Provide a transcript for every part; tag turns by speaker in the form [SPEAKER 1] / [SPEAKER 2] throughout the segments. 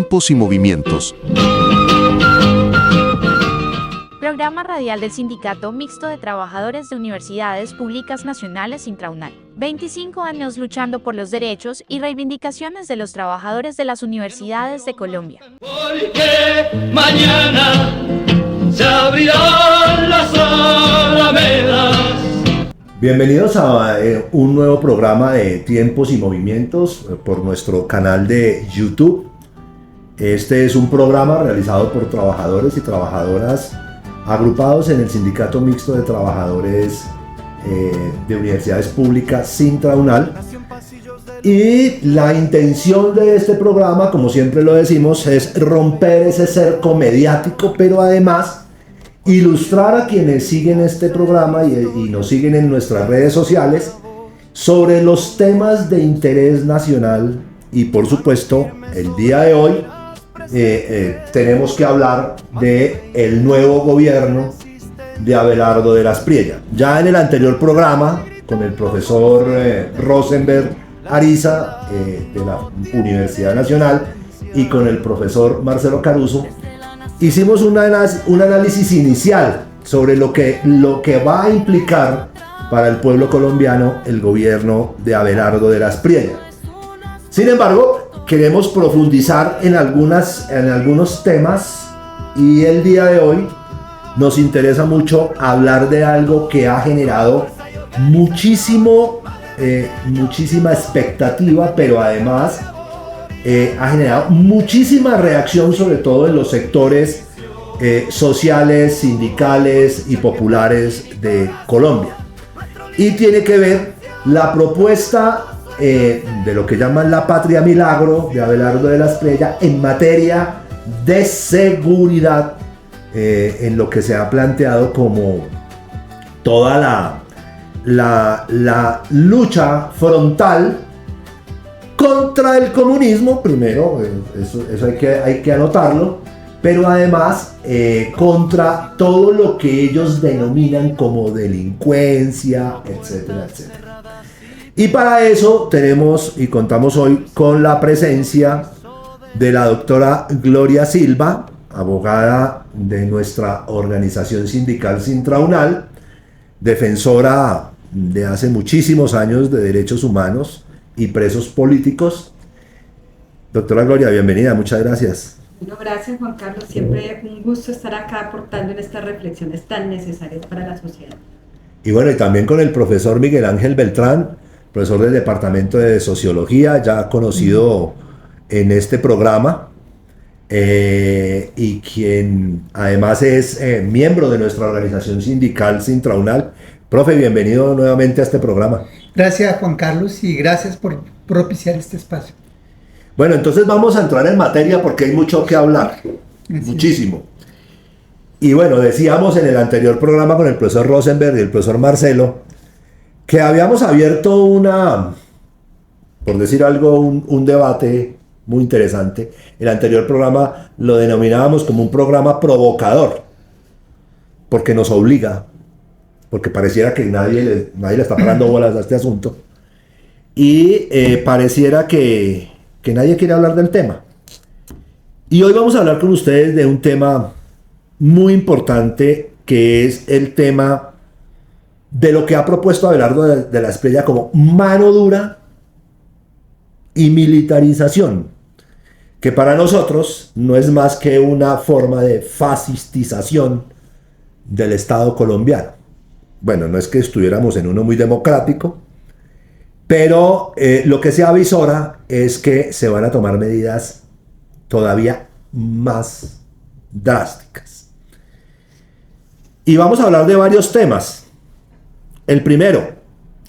[SPEAKER 1] Tiempos y movimientos.
[SPEAKER 2] Programa radial del Sindicato Mixto de Trabajadores de Universidades Públicas Nacionales Intraunal. 25 años luchando por los derechos y reivindicaciones de los trabajadores de las universidades de Colombia.
[SPEAKER 3] Porque mañana se abrirán las alamedas.
[SPEAKER 4] Bienvenidos a un nuevo programa de Tiempos y Movimientos por nuestro canal de YouTube. Este es un programa realizado por trabajadores y trabajadoras agrupados en el Sindicato Mixto de Trabajadores de Universidades Públicas Intraunal. Y la intención de este programa, como siempre lo decimos, es romper ese cerco mediático, pero además ilustrar a quienes siguen este programa y nos siguen en nuestras redes sociales sobre los temas de interés nacional. Y por supuesto, el día de hoy tenemos que hablar del nuevo gobierno de Abelardo de las Priella. Ya en el anterior programa, con el profesor Rosenberg Ariza de la Universidad Nacional y con el profesor Marcelo Caruso, hicimos un análisis inicial sobre lo que va a implicar para el pueblo colombiano el gobierno de Abelardo de las Priella. Sin embargo, queremos profundizar en algunos temas y el día de hoy nos interesa mucho hablar de algo que ha generado muchísima expectativa, pero además ha generado muchísima reacción, sobre todo en los sectores sociales, sindicales y populares de Colombia. Y tiene que ver la propuesta de lo que llaman la Patria Milagro de Abelardo de las Priella en materia de seguridad, en lo que se ha planteado como toda la lucha frontal contra el comunismo, primero, eso hay que anotarlo, pero además contra todo lo que ellos denominan como delincuencia, etcétera, etcétera. Y para eso tenemos y contamos hoy con la presencia de la doctora Gloria Silva, abogada de nuestra organización sindical Intraunal, defensora de hace muchísimos años de derechos humanos y presos políticos. Doctora Gloria, bienvenida, muchas gracias.
[SPEAKER 5] Bueno, gracias Juan Carlos, siempre un gusto estar acá aportando en estas reflexiones tan necesarias para la sociedad.
[SPEAKER 4] Y bueno, y también con el profesor Miguel Ángel Beltrán, profesor del Departamento de Sociología, ya conocido en este programa, y quien además es miembro de nuestra organización sindical Intraunal. Profe, bienvenido nuevamente a este programa.
[SPEAKER 6] Gracias Juan Carlos y gracias por propiciar este espacio.
[SPEAKER 4] Bueno, entonces vamos a entrar en materia porque hay mucho que hablar, muchísimo. Y bueno, decíamos en el anterior programa con el profesor Rosenberg y el profesor Marcelo que habíamos abierto por decir algo, un debate muy interesante. El anterior programa lo denominábamos como un programa provocador, porque nos obliga, porque pareciera que nadie le está parando bolas a este asunto, y pareciera que nadie quiere hablar del tema. Y hoy vamos a hablar con ustedes de un tema muy importante, que es el tema de lo que ha propuesto Abelardo de las Priella como mano dura y militarización, que para nosotros no es más que una forma de fascistización del Estado colombiano. Bueno, no es que estuviéramos en uno muy democrático, pero lo que se avisora es que se van a tomar medidas todavía más drásticas. Y vamos a hablar de varios temas. El primero,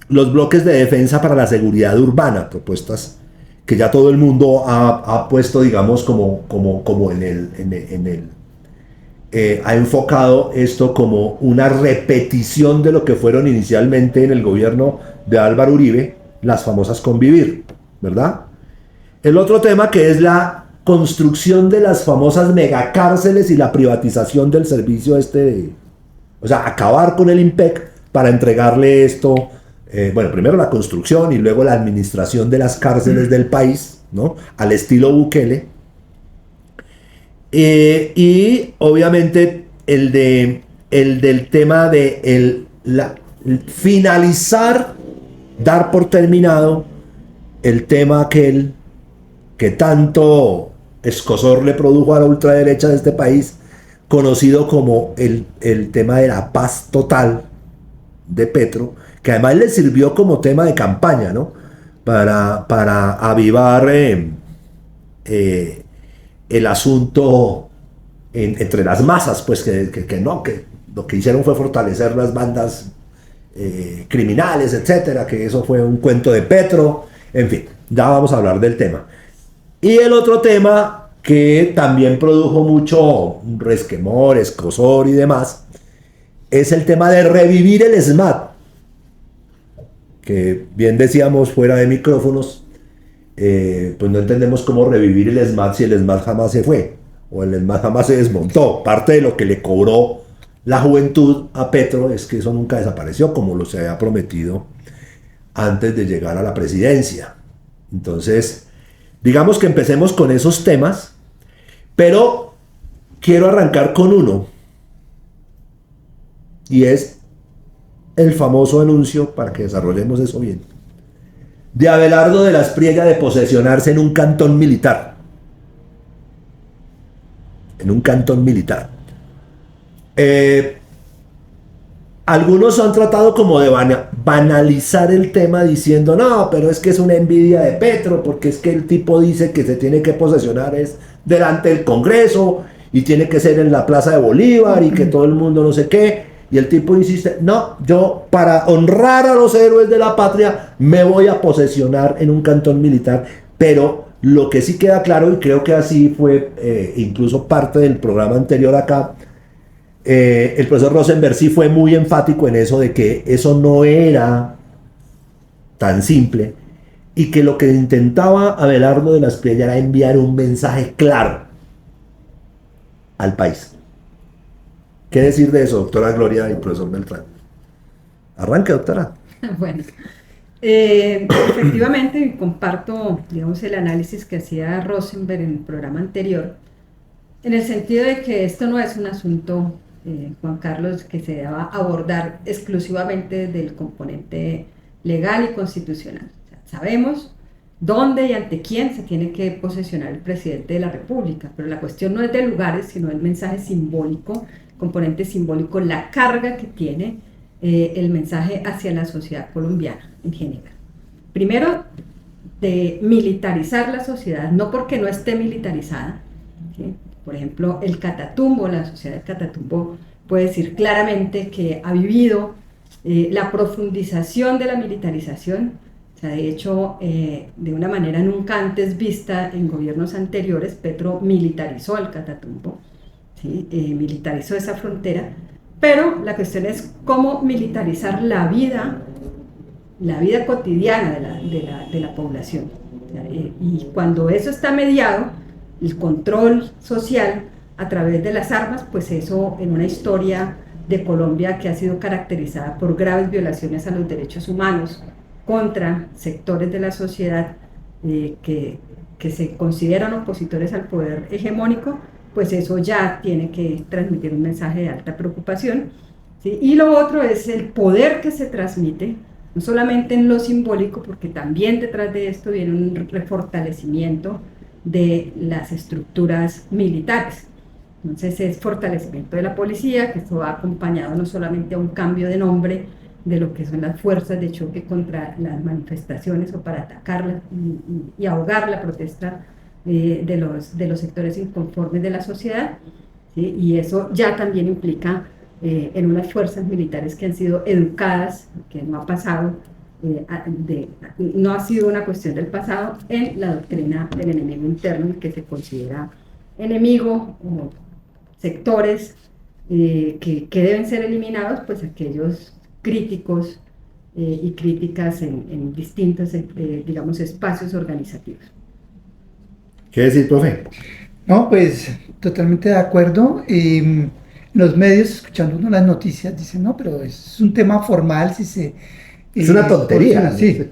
[SPEAKER 4] los bloques de defensa para la seguridad urbana, propuestas que ya todo el mundo ha puesto, digamos, como ha enfocado esto como una repetición de lo que fueron inicialmente en el gobierno de Álvaro Uribe, las famosas Convivir, ¿verdad? El otro tema, que es la construcción de las famosas megacárceles y la privatización del servicio o sea, acabar con el IMPEC para entregarle esto, primero la construcción y luego la administración de las cárceles del país, ¿no?, al estilo Bukele. Y obviamente el del tema de finalizar, dar por terminado el tema aquel que tanto escozor le produjo a la ultraderecha de este país, conocido como el tema de la paz total de Petro, que además le sirvió como tema de campaña, ¿no? Para avivar el asunto entre las masas, pues que lo que hicieron fue fortalecer las bandas criminales, etcétera, que eso fue un cuento de Petro, en fin, ya vamos a hablar del tema. Y el otro tema que también produjo mucho resquemor, escozor y demás, es el tema de revivir el SMAT, que bien decíamos fuera de micrófonos, pues no entendemos cómo revivir el SMAT si el SMAT jamás se fue, o el SMAT jamás se desmontó. Parte de lo que le cobró la juventud a Petro es que eso nunca desapareció, como lo se había prometido antes de llegar a la presidencia. Entonces, digamos que empecemos con esos temas, pero quiero arrancar con uno, y es el famoso anuncio, para que desarrollemos eso bien, de Abelardo de la Espriella de posesionarse en un cantón militar. En un cantón militar. Algunos han tratado como de banalizar el tema diciendo, no, pero es que es una envidia de Petro, porque es que el tipo dice que se tiene que posesionar es delante del Congreso, y tiene que ser en la Plaza de Bolívar, y que todo el mundo no sé qué. Y el tipo insiste, no, yo para honrar a los héroes de la patria me voy a posesionar en un cantón militar. Pero lo que sí queda claro, y creo que así fue incluso parte del programa anterior acá, el profesor Rosenberg sí fue muy enfático en eso, de que eso no era tan simple, y que lo que intentaba Abelardo de la Espriella era enviar un mensaje claro al país. ¿Qué decir de eso, doctora Gloria y profesor Beltrán? Arranque, doctora.
[SPEAKER 5] Bueno, efectivamente comparto, digamos, el análisis que hacía Rosenberg en el programa anterior, en el sentido de que esto no es un asunto, Juan Carlos, que se deba abordar exclusivamente desde el componente legal y constitucional. O sea, sabemos dónde y ante quién se tiene que posesionar el presidente de la República, pero la cuestión no es de lugares, sino el mensaje simbólico, componente simbólico, la carga que tiene el mensaje hacia la sociedad colombiana en general. Primero, de militarizar la sociedad, no porque no esté militarizada, ¿sí? Por ejemplo, el Catatumbo, la sociedad del Catatumbo puede decir claramente que ha vivido la profundización de la militarización. O sea, de hecho, de una manera nunca antes vista en gobiernos anteriores, Petro militarizó el Catatumbo, ¿sí? Militarizó esa frontera, pero la cuestión es cómo militarizar la vida cotidiana de la población. Y cuando eso está mediado, el control social a través de las armas, pues eso en una historia de Colombia que ha sido caracterizada por graves violaciones a los derechos humanos contra sectores de la sociedad que se consideran opositores al poder hegemónico, pues eso ya tiene que transmitir un mensaje de alta preocupación, ¿sí? Y lo otro es el poder que se transmite, no solamente en lo simbólico, porque también detrás de esto viene un refortalecimiento de las estructuras militares. Entonces es fortalecimiento de la policía, que esto va acompañado no solamente a un cambio de nombre de lo que son las fuerzas de choque contra las manifestaciones o para atacarlas y ahogar la protesta de los sectores inconformes de la sociedad, ¿sí? Y eso ya también implica en unas fuerzas militares que han sido educadas, que no ha pasado, no ha sido una cuestión del pasado en la doctrina del enemigo interno, que se considera enemigo, o sectores que deben ser eliminados, pues aquellos críticos y críticas en distintos, digamos, espacios organizativos.
[SPEAKER 4] ¿Qué decir, profe?
[SPEAKER 6] No, pues totalmente de acuerdo. Los medios, escuchando uno las noticias, dicen, no, pero es un tema formal, si se...
[SPEAKER 4] Es una tontería.
[SPEAKER 6] Sí,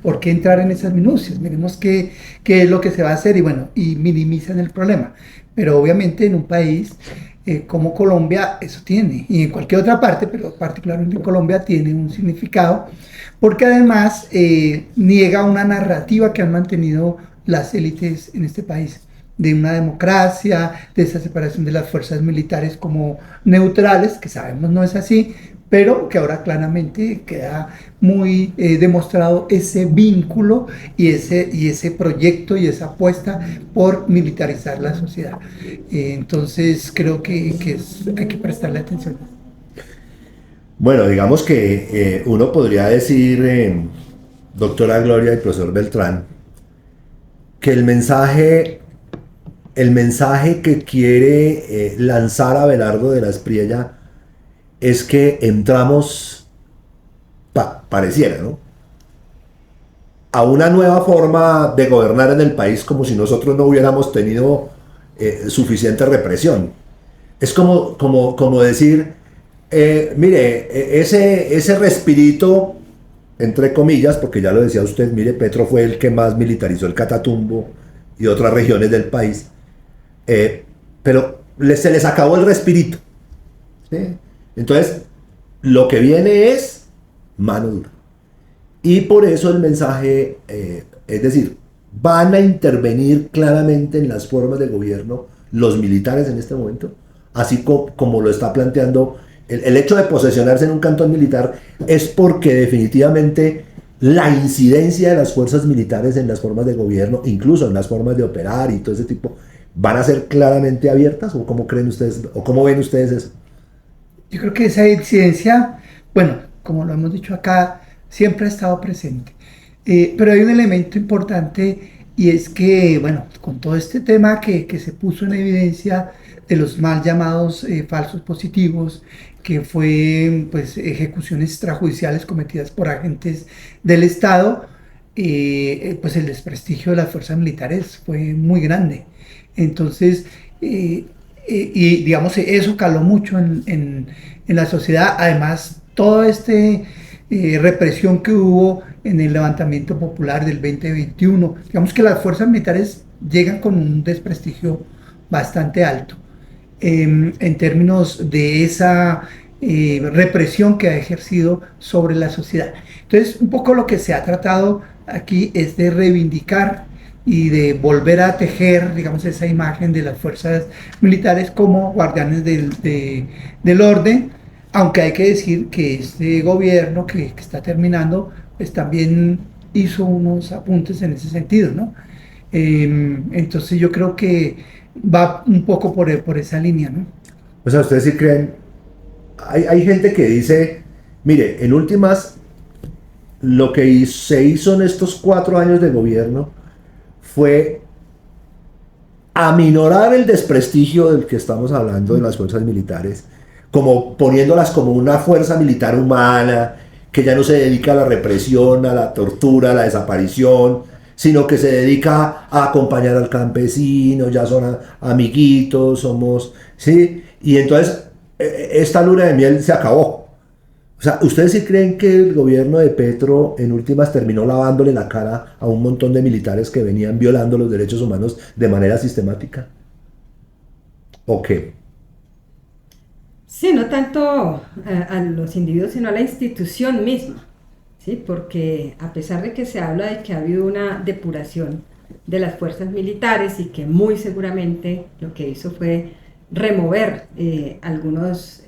[SPEAKER 6] ¿por qué entrar en esas minucias? Miremos qué es lo que se va a hacer y bueno, y minimizan el problema. pero obviamente en un país como Colombia eso tiene, y en cualquier otra parte, pero particularmente en Colombia tiene un significado, porque además niega una narrativa que han mantenido las élites en este país, de una democracia, de esa separación de las fuerzas militares como neutrales, que sabemos no es así, pero que ahora claramente queda muy demostrado ese vínculo y ese proyecto y esa apuesta por militarizar la sociedad. Entonces creo que hay que prestarle atención.
[SPEAKER 4] Bueno, digamos que uno podría decir, doctora Gloria y profesor Beltrán, que el mensaje que quiere lanzar Abelardo de la Espriella es que entramos, pareciera, ¿no?, a una nueva forma de gobernar en el país, como si nosotros no hubiéramos tenido suficiente represión. Es como decir, mire, ese respirito, entre comillas, porque ya lo decía usted, mire, Petro fue el que más militarizó el Catatumbo y otras regiones del país, pero se les acabó el respirito, ¿sí? Entonces, lo que viene es mano dura. Y por eso el mensaje, es decir, van a intervenir claramente en las formas de gobierno los militares en este momento, así como lo está planteando. El hecho de posesionarse en un cantón militar es porque definitivamente la incidencia de las fuerzas militares en las formas de gobierno, incluso en las formas de operar y todo ese tipo, ¿van a ser claramente abiertas? ¿O cómo creen ustedes, o cómo ven ustedes eso?
[SPEAKER 6] Yo creo que esa incidencia, bueno, como lo hemos dicho acá, siempre ha estado presente. Pero hay un elemento importante, y es que, bueno, con todo este tema que se puso en evidencia de los mal llamados falsos positivos, que fue pues ejecuciones extrajudiciales cometidas por agentes del Estado, pues el desprestigio de las fuerzas militares fue muy grande. Entonces, y digamos, eso caló mucho en la sociedad. Además, toda esta represión que hubo en el levantamiento popular del 2021, digamos que las fuerzas militares llegan con un desprestigio bastante alto en términos de esa represión que ha ejercido sobre la sociedad. Entonces, un poco lo que se ha tratado aquí es de reivindicar y de volver a tejer, digamos, esa imagen de las fuerzas militares como guardianes del orden, aunque hay que decir que este gobierno que está terminando, pues también hizo unos apuntes en ese sentido, ¿no? Entonces yo creo que va un poco por esa línea, ¿no?
[SPEAKER 4] O sea, ustedes sí creen, hay gente que dice, mire, en últimas, lo que se hizo en estos 4 años de gobierno fue aminorar el desprestigio del que estamos hablando de las fuerzas militares, como poniéndolas como una fuerza militar humana, que ya no se dedica a la represión, a la tortura, a la desaparición, sino que se dedica a acompañar al campesino, ya son amiguitos, somos, ¿sí? Y entonces esta luna de miel se acabó. O sea, ¿ustedes sí creen que el gobierno de Petro en últimas terminó lavándole la cara a un montón de militares que venían violando los derechos humanos de manera sistemática? ¿O qué?
[SPEAKER 5] Sí, no tanto a los individuos, sino a la institución misma, ¿sí? Porque a pesar de que se habla de que ha habido una depuración de las fuerzas militares y que muy seguramente lo que hizo fue remover algunos...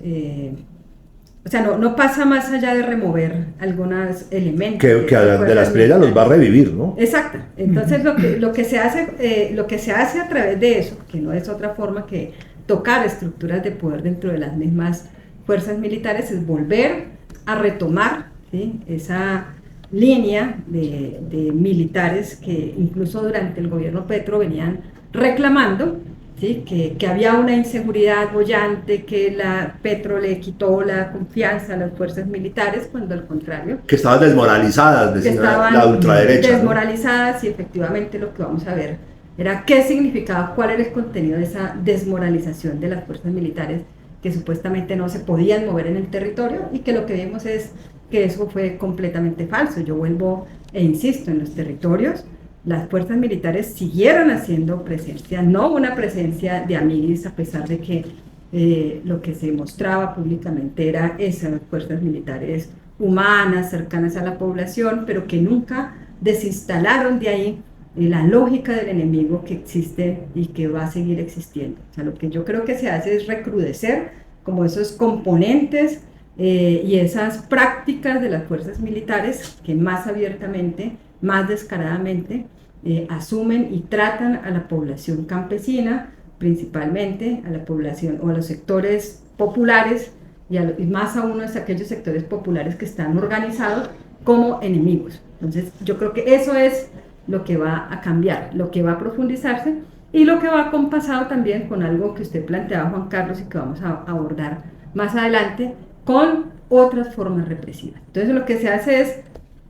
[SPEAKER 5] o sea, no pasa más allá de remover algunos elementos.
[SPEAKER 4] Que de la Espriella los va a revivir, ¿no?
[SPEAKER 5] Exacto. Entonces lo que se hace a través de eso, que no es otra forma que tocar estructuras de poder dentro de las mismas fuerzas militares, es volver a retomar, ¿sí?, esa línea de militares que incluso durante el gobierno Petro venían reclamando, ¿sí?, que había una inseguridad boyante, que Petro le quitó la confianza a las fuerzas militares, cuando al contrario...
[SPEAKER 4] Que estaban desmoralizadas, decía la ultraderecha.
[SPEAKER 5] Desmoralizadas, ¿no? Y efectivamente lo que vamos a ver era qué significaba, cuál era el contenido de esa desmoralización de las fuerzas militares, que supuestamente no se podían mover en el territorio, y que lo que vimos es que eso fue completamente falso. Yo vuelvo e insisto, en los territorios las fuerzas militares siguieron haciendo presencia, no una presencia de amiguis, a pesar de que lo que se mostraba públicamente era esas fuerzas militares humanas, cercanas a la población, pero que nunca desinstalaron de ahí la lógica del enemigo que existe y que va a seguir existiendo. O sea, lo que yo creo que se hace es recrudecer como esos componentes y esas prácticas de las fuerzas militares que más abiertamente, más descaradamente asumen y tratan a la población campesina, principalmente a la población o a los sectores populares y más aún a aquellos sectores populares que están organizados como enemigos. Entonces yo creo que eso es lo que va a cambiar, lo que va a profundizarse y lo que va compasado también con algo que usted planteaba, Juan Carlos, y que vamos a abordar más adelante, con otras formas represivas. Entonces lo que se hace es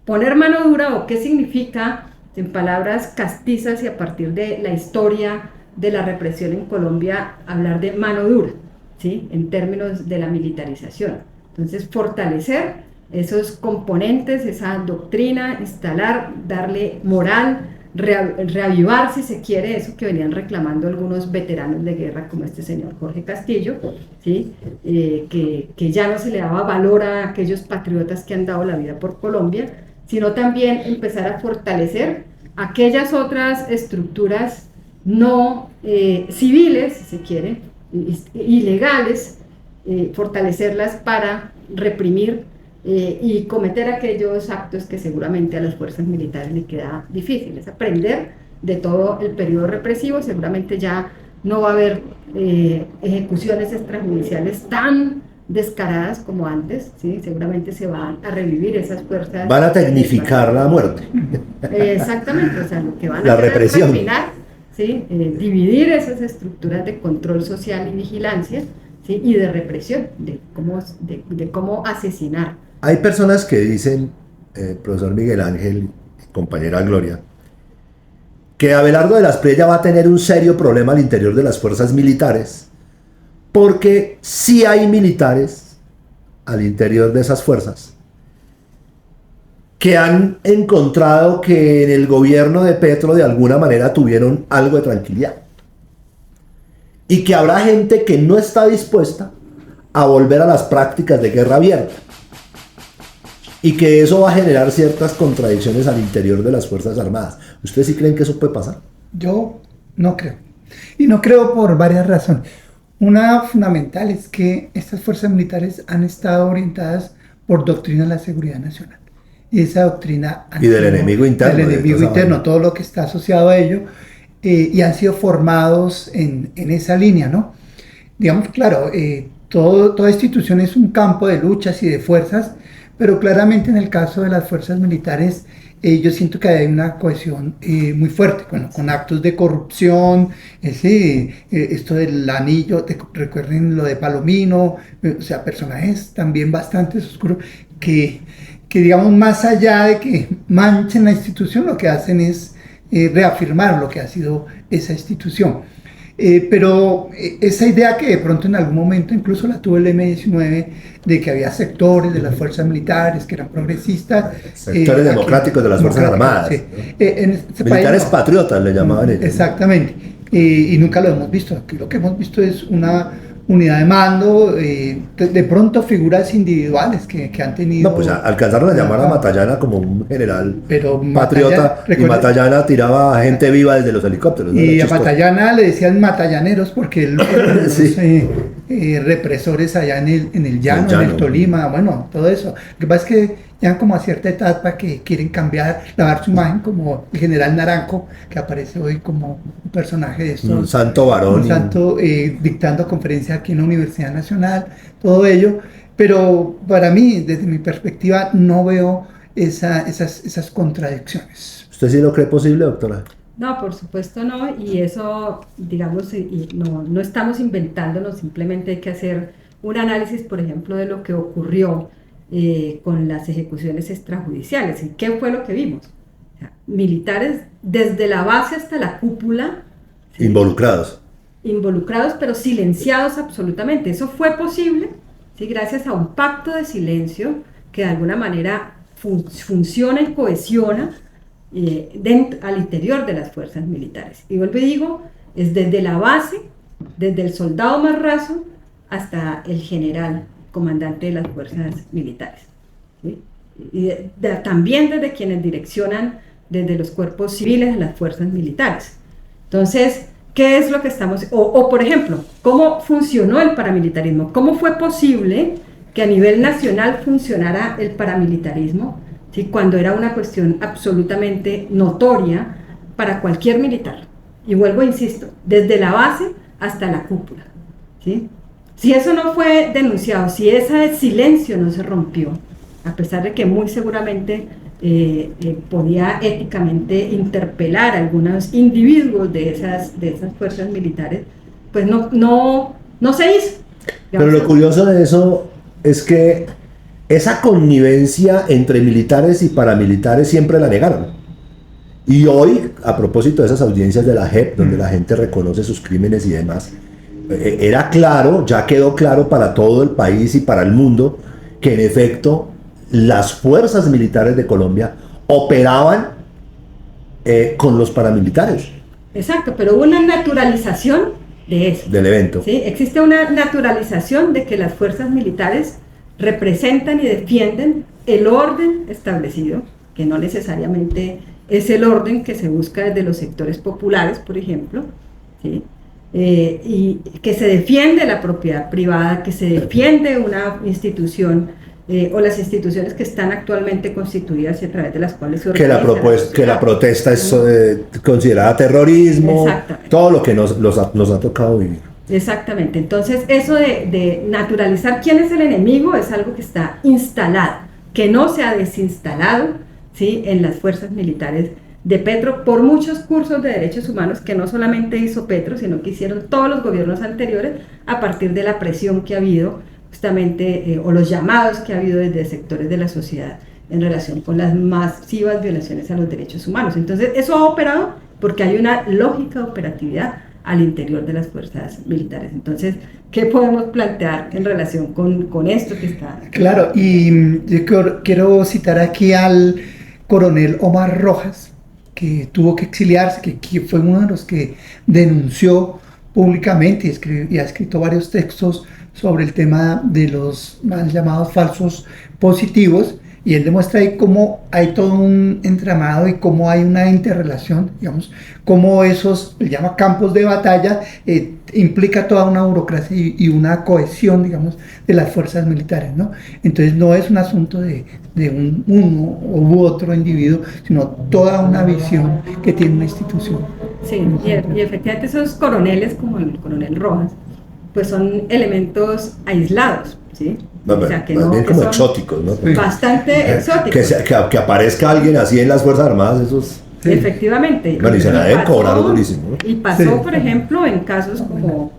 [SPEAKER 5] poner mano dura, o qué significa, en palabras castizas y a partir de la historia de la represión en Colombia, hablar de mano dura, ¿sí? En términos de la militarización. Entonces fortalecer esos componentes, esa doctrina, instalar, darle moral, reavivar, si se quiere, eso que venían reclamando algunos veteranos de guerra como este señor Jorge Castillo, ¿sí? Que ya no se le daba valor a aquellos patriotas que han dado la vida por Colombia, sino también empezar a fortalecer aquellas otras estructuras no civiles, si se quiere, ilegales, fortalecerlas para reprimir y cometer aquellos actos que seguramente a las fuerzas militares les queda difícil. Es aprender de todo el periodo represivo. Seguramente ya no va a haber ejecuciones extrajudiciales tan descaradas como antes, ¿sí? Seguramente se van a revivir esas fuerzas.
[SPEAKER 4] Van a tecnificar la muerte.
[SPEAKER 5] Exactamente, o sea, lo que van
[SPEAKER 4] la
[SPEAKER 5] a hacer
[SPEAKER 4] represión.
[SPEAKER 5] Es refinar, ¿sí? Dividir esas estructuras de control social y vigilancia, ¿sí? Y de represión, de cómo asesinar.
[SPEAKER 4] Hay personas que dicen, profesor Miguel Ángel, compañera Gloria, que Abelardo de las Priella va a tener un serio problema al interior de las fuerzas militares, porque sí hay militares al interior de esas fuerzas que han encontrado que en el gobierno de Petro de alguna manera tuvieron algo de tranquilidad, y que habrá gente que no está dispuesta a volver a las prácticas de guerra abierta, y que eso va a generar ciertas contradicciones al interior de las Fuerzas Armadas. ¿Ustedes sí creen que eso puede pasar?
[SPEAKER 6] Yo no creo. Y no creo por varias razones. Una fundamental es que estas fuerzas militares han estado orientadas por doctrina de la seguridad nacional. Y esa doctrina...
[SPEAKER 4] Y del enemigo interno.
[SPEAKER 6] Del enemigo interno, todo lo que está asociado a ello. Y han sido formados en esa línea, ¿no? Digamos, claro, toda institución es un campo de luchas y de fuerzas, pero claramente en el caso de las fuerzas militares yo siento que hay una cohesión muy fuerte, bueno, con actos de corrupción, esto del anillo, recuerden lo de Palomino, o sea, personajes también bastante oscuros que digamos, más allá de que manchen la institución, lo que hacen es reafirmar lo que ha sido esa institución. Pero esa idea que de pronto en algún momento incluso la tuvo el M-19, de que había sectores de las fuerzas militares que eran progresistas.
[SPEAKER 4] Sectores democráticos de las Fuerzas Armadas.
[SPEAKER 6] Sí.
[SPEAKER 4] ¿No?
[SPEAKER 6] En este
[SPEAKER 4] militares
[SPEAKER 6] país,
[SPEAKER 4] patriotas le llamaban ellos.
[SPEAKER 6] Exactamente. Y nunca lo hemos visto. Aquí lo que hemos visto es una unidad de mando, de pronto figuras individuales que han tenido...
[SPEAKER 4] No, pues alcanzaron a llamar a Matallana como un general patriota,
[SPEAKER 6] Matallana,
[SPEAKER 4] y Matallana tiraba a gente viva desde los helicópteros, ¿no?
[SPEAKER 6] Y a Matallana le decían matallaneros porque él sí. Represores allá en el llano, en el Tolima, bueno, todo eso. Lo que pasa es que llegan como a cierta etapa que quieren cambiar, lavar su imagen, como el general Naranjo, que aparece hoy como un personaje de esto.
[SPEAKER 4] Un santo varón.
[SPEAKER 6] Un santo dictando conferencia aquí en la Universidad Nacional, todo ello. Pero para mí, desde mi perspectiva, no veo esas contradicciones.
[SPEAKER 4] ¿Usted sí lo cree posible, doctora?
[SPEAKER 5] No, por supuesto no, y eso, digamos, no estamos inventándonos, simplemente hay que hacer un análisis, por ejemplo, de lo que ocurrió con las ejecuciones extrajudiciales. ¿Y qué fue lo que vimos? O sea, militares desde la base hasta la cúpula. ¿Sí? Involucrados, pero silenciados absolutamente. Eso fue posible, ¿sí? Gracias a un pacto de silencio que de alguna manera funciona y cohesiona al interior de las fuerzas militares. Y vuelvo y digo, es desde la base, desde el soldado más raso hasta el general, comandante de las fuerzas militares, ¿sí? Y también desde quienes direccionan desde los cuerpos civiles de las fuerzas militares. Entonces, ¿qué es lo que estamos...? O por ejemplo, ¿cómo funcionó el paramilitarismo? ¿Cómo fue posible que a nivel nacional funcionara el paramilitarismo, ¿sí? Cuando era una cuestión absolutamente notoria para cualquier militar? Y vuelvo, insisto, desde la base hasta la cúpula, ¿sí? Si eso no fue denunciado, si ese silencio no se rompió, a pesar de que muy seguramente podía éticamente interpelar a algunos individuos de esas fuerzas militares, pues no se hizo.
[SPEAKER 4] Pero lo curioso de eso es que esa connivencia entre militares y paramilitares siempre la negaron. Y hoy, a propósito de esas audiencias de la JEP, donde la gente reconoce sus crímenes y demás, era claro, ya quedó claro para todo el país y para el mundo, que en efecto las fuerzas militares de Colombia operaban con los paramilitares.
[SPEAKER 5] Exacto, pero hubo una naturalización de eso.
[SPEAKER 4] Del evento.
[SPEAKER 5] ¿Sí? Existe una naturalización de que las fuerzas militares representan y defienden el orden establecido, que no necesariamente es el orden que se busca desde los sectores populares, por ejemplo, ¿sí? Y que se defiende la propiedad privada, que se defiende una institución o las instituciones que están actualmente constituidas y a través de las cuales se organiza
[SPEAKER 4] que la protesta es considerada terrorismo, todo lo que nos ha tocado vivir.
[SPEAKER 5] Exactamente, entonces eso de naturalizar quién es el enemigo es algo que está instalado, que no se ha desinstalado, ¿sí? En las fuerzas militares de Petro por muchos cursos de derechos humanos que no solamente hizo Petro, sino que hicieron todos los gobiernos anteriores a partir de la presión que ha habido justamente, o los llamados que ha habido desde sectores de la sociedad en relación con las masivas violaciones a los derechos humanos. Entonces eso ha operado porque hay una lógica de operatividad al interior de las fuerzas militares. Entonces, ¿qué podemos plantear en relación con esto que está?
[SPEAKER 6] Claro, y yo quiero citar aquí al coronel Omar Rojas, que tuvo que exiliarse, que fue uno de los que denunció públicamente y ha escrito varios textos sobre el tema de los mal llamados falsos positivos, y él demuestra ahí cómo hay todo un entramado y cómo hay una interrelación, digamos, cómo esos, él llama campos de batalla, implica toda una burocracia y una cohesión, digamos, de las fuerzas militares, ¿no? Entonces no es un asunto de uno u otro individuo, sino toda una visión que tiene una institución.
[SPEAKER 5] Sí, y efectivamente esos coroneles, como el coronel Rojas, pues son elementos aislados, ¿sí?
[SPEAKER 4] O sea, que más bien como exóticos, ¿no?
[SPEAKER 5] Bastante exóticos.
[SPEAKER 4] Que aparezca alguien así en las Fuerzas Armadas, esos...
[SPEAKER 5] Sí. Efectivamente.
[SPEAKER 4] Bueno, y se la deben cobrar durísimo, ¿no?
[SPEAKER 5] Y pasó,
[SPEAKER 6] sí,
[SPEAKER 5] por ejemplo, en casos como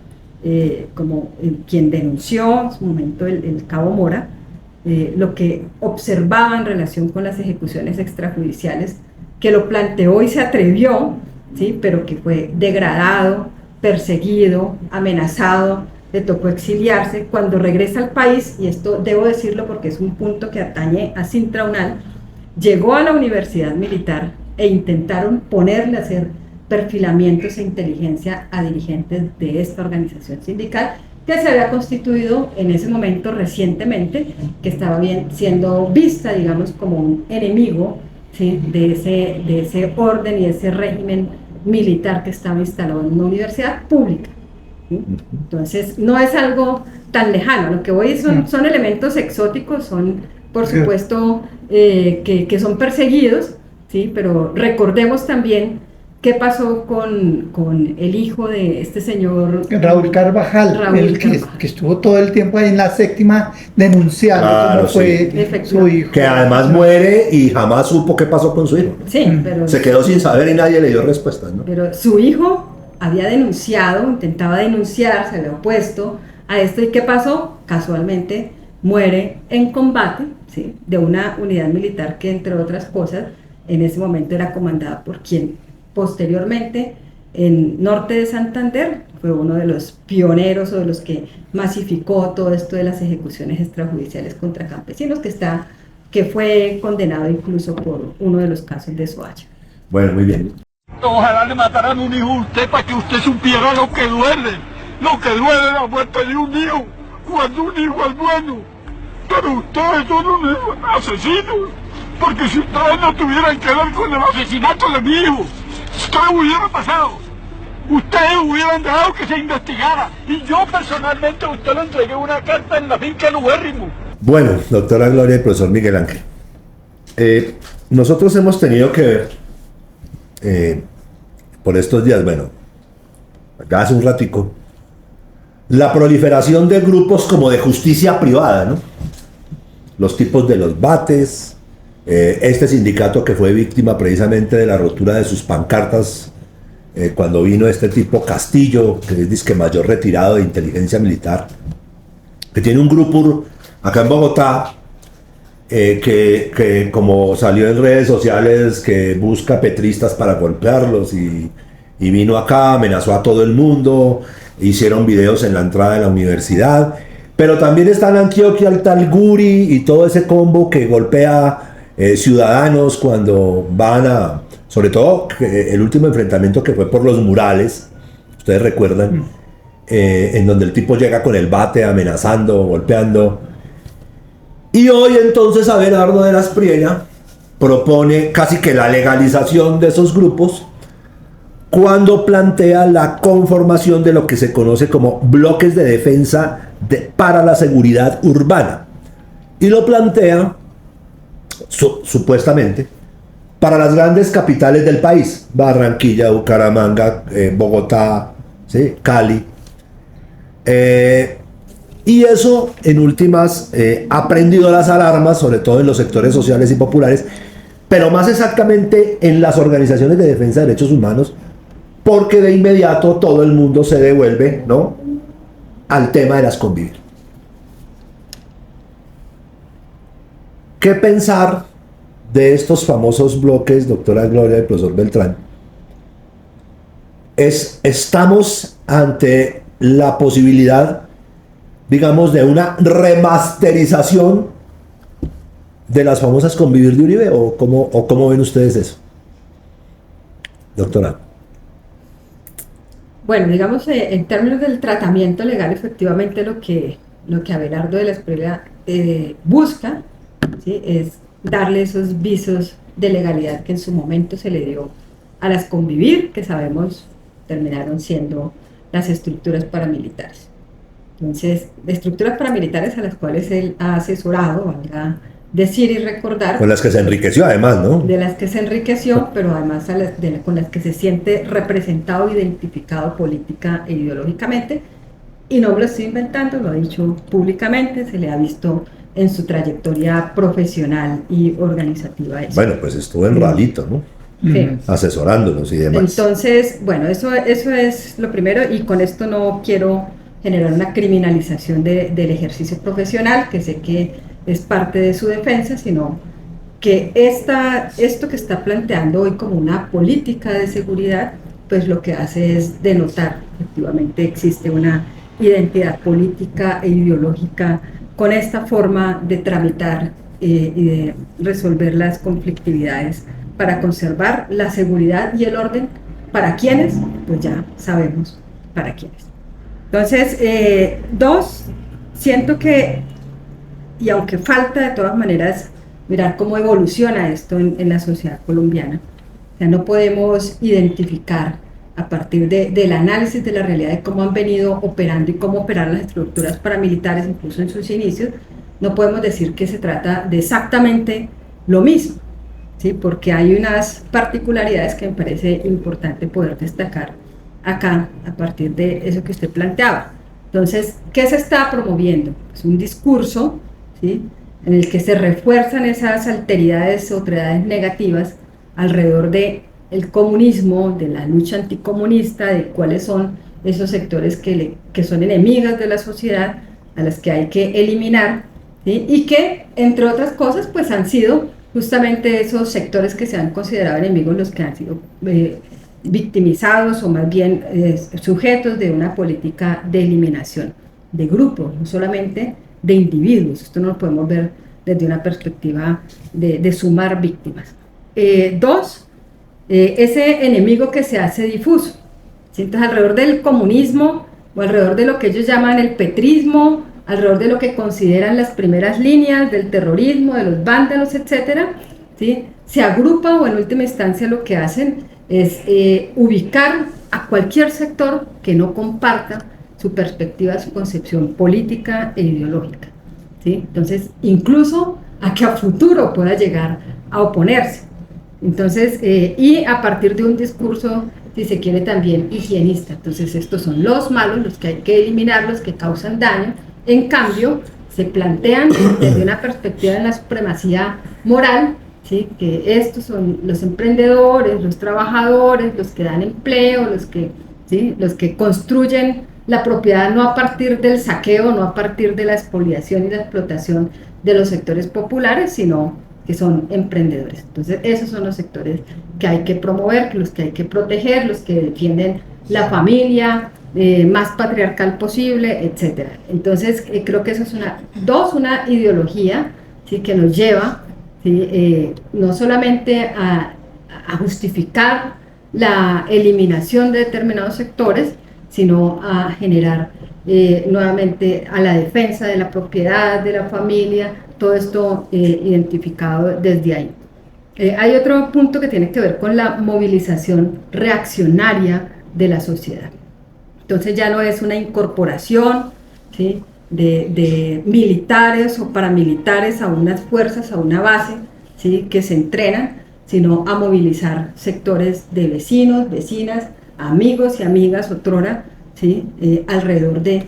[SPEAKER 5] quien denunció en su momento el cabo Mora, lo que observaba en relación con las ejecuciones extrajudiciales, que lo planteó y se atrevió, ¿sí? Pero que fue degradado, perseguido, amenazado, le tocó exiliarse. Cuando regresa al país, y esto debo decirlo porque es un punto que atañe a Sintra Unal, llegó a la Universidad Militar e intentaron ponerle a hacer perfilamientos e inteligencia a dirigentes de esta organización sindical que se había constituido en ese momento recientemente, que estaba bien siendo vista, digamos, como un enemigo, ¿sí? de ese orden y de ese régimen militar que estaba instalado en una universidad pública, ¿sí? Entonces no es algo tan lejano. Lo que voy son elementos exóticos, son por supuesto que son perseguidos, ¿sí? Pero recordemos también qué pasó con el hijo de este señor
[SPEAKER 6] Raúl Carvajal, que estuvo todo el tiempo ahí en la séptima denunciando cómo fue su hijo.
[SPEAKER 4] Que además muere y jamás supo qué pasó con su hijo.
[SPEAKER 5] Sí, pero
[SPEAKER 4] se quedó sin saber y nadie le dio respuestas, ¿no?
[SPEAKER 5] Pero su hijo había denunciado, intentaba denunciar, se había opuesto a esto. ¿Y qué pasó? Casualmente muere en combate, ¿sí? De una unidad militar que, entre otras cosas, en ese momento era comandada por quien posteriormente en norte de Santander fue uno de los pioneros o de los que masificó todo esto de las ejecuciones extrajudiciales contra campesinos, que fue condenado incluso por uno de los casos de Soacha.
[SPEAKER 4] Bueno, muy bien.
[SPEAKER 1] Ojalá le mataran un hijo a usted para que usted supiera lo que duele la muerte de un hijo, cuando un hijo es bueno. Pero ustedes son unos asesinos, porque si ustedes no tuvieran que ver con el asesinato de mi hijo, esto hubiera pasado. Ustedes hubieran dejado que se investigara, y yo personalmente a usted le entregué una carta en la finca Lubérrimo.
[SPEAKER 4] Bueno, doctora Gloria y profesor Miguel Ángel, nosotros hemos tenido que ver por estos días, bueno, acá hace un ratico, la proliferación de grupos como de justicia privada, ¿no? Los tipos de los bates, este sindicato que fue víctima precisamente de la rotura de sus pancartas cuando vino este tipo Castillo, que es disque mayor retirado de inteligencia militar, que tiene un grupo acá en Bogotá, que como salió en redes sociales, que busca petristas para golpearlos y vino acá, amenazó a todo el mundo, hicieron videos en la entrada de la universidad, pero también está en Antioquia el tal Guri y todo ese combo que golpea ciudadanos cuando van a, sobre todo el último enfrentamiento que fue por los murales, ustedes recuerdan, en donde el tipo llega con el bate amenazando, golpeando. Y hoy entonces Abelardo de la Espriella propone casi que la legalización de esos grupos cuando plantea la conformación de lo que se conoce como bloques de defensa para la seguridad urbana. Y lo plantea, supuestamente, para las grandes capitales del país: Barranquilla, Bucaramanga, Bogotá, ¿sí? Cali. Y eso, en últimas, ha prendido las alarmas, sobre todo en los sectores sociales y populares, pero más exactamente en las organizaciones de defensa de derechos humanos, porque de inmediato todo el mundo se devuelve, ¿no?, al tema de las convivir. ¿Qué pensar de estos famosos bloques, doctora Gloria y profesor Beltrán? Estamos ante la posibilidad, digamos, de una remasterización de las famosas convivir de Uribe, ¿o cómo ven ustedes eso, doctora?
[SPEAKER 5] Bueno, digamos, en términos del tratamiento legal, efectivamente lo que Abelardo de la Espriella busca, ¿sí?, es darle esos visos de legalidad que en su momento se le dio a las convivir, que sabemos terminaron siendo las estructuras paramilitares. Entonces, de estructuras paramilitares a las cuales él ha asesorado, valga decir y recordar.
[SPEAKER 4] Con las que se enriqueció además, ¿no?
[SPEAKER 5] De las que se enriqueció, pero además con las que se siente representado, identificado política e ideológicamente. Y no lo estoy inventando, lo ha dicho públicamente, se le ha visto en su trayectoria profesional y organizativa. Eso.
[SPEAKER 4] Bueno, pues estuvo en Ralito, ¿no?
[SPEAKER 5] Sí.
[SPEAKER 4] Asesorándonos y demás.
[SPEAKER 5] Entonces, bueno, eso es lo primero, y con esto no quiero generar una criminalización del ejercicio profesional, que sé que es parte de su defensa, sino que esto que está planteando hoy como una política de seguridad, pues lo que hace es denotar efectivamente existe una identidad política e ideológica con esta forma de tramitar y de resolver las conflictividades para conservar la seguridad y el orden. ¿Para quiénes? Pues ya sabemos para quiénes. Entonces, dos, siento que, y aunque falta de todas maneras mirar cómo evoluciona esto en la sociedad colombiana, o sea, no podemos identificar a partir del análisis de la realidad de cómo han venido operando y cómo operar las estructuras paramilitares, incluso en sus inicios, no podemos decir que se trata de exactamente lo mismo, ¿sí? Porque hay unas particularidades que me parece importante poder destacar acá a partir de eso que usted planteaba. Entonces, ¿qué se está promoviendo? Pues un discurso, ¿sí?, en el que se refuerzan esas alteridades o otredades negativas alrededor de el comunismo, de la lucha anticomunista, de cuáles son esos sectores que son enemigas de la sociedad, a las que hay que eliminar, ¿sí?, y que, entre otras cosas, pues han sido justamente esos sectores que se han considerado enemigos los que han sido victimizados, o más bien sujetos de una política de eliminación de grupos, no solamente de individuos. Esto no lo podemos ver desde una perspectiva de sumar víctimas. Dos, ese enemigo que se hace difuso. ¿Sí? Entonces, alrededor del comunismo, o alrededor de lo que ellos llaman el petrismo, alrededor de lo que consideran las primeras líneas del terrorismo, de los vándalos, etcétera, ¿sí? Se agrupa, o en última instancia lo que hacen es ubicar a cualquier sector que no comparta su perspectiva, su concepción política e ideológica, ¿sí? Entonces, incluso a que a futuro pueda llegar a oponerse. Entonces, y a partir de un discurso, si se quiere, también higienista. Entonces, estos son los malos, los que hay que eliminar, los que causan daño. En cambio, se plantean desde una perspectiva de la supremacía moral, ¿sí? Que estos son los emprendedores, los trabajadores, los que dan empleo, ¿sí? Los que construyen la propiedad no a partir del saqueo, no a partir de la expoliación y la explotación de los sectores populares, sino que son emprendedores. Entonces, esos son los sectores que hay que promover, los que hay que proteger, los que defienden la familia más patriarcal posible, etc. Entonces, creo que eso es una ideología, ¿sí? Que nos lleva, ¿sí? No solamente a justificar la eliminación de determinados sectores, sino a generar nuevamente a la defensa de la propiedad, de la familia, todo esto identificado desde ahí. Hay otro punto que tiene que ver con la movilización reaccionaria de la sociedad. Entonces ya no es una incorporación, ¿sí? de militares o paramilitares a unas fuerzas, a una base, ¿sí? Que se entrenan, sino a movilizar sectores de vecinos, vecinas, amigos y amigas, otrora, ¿sí? Alrededor de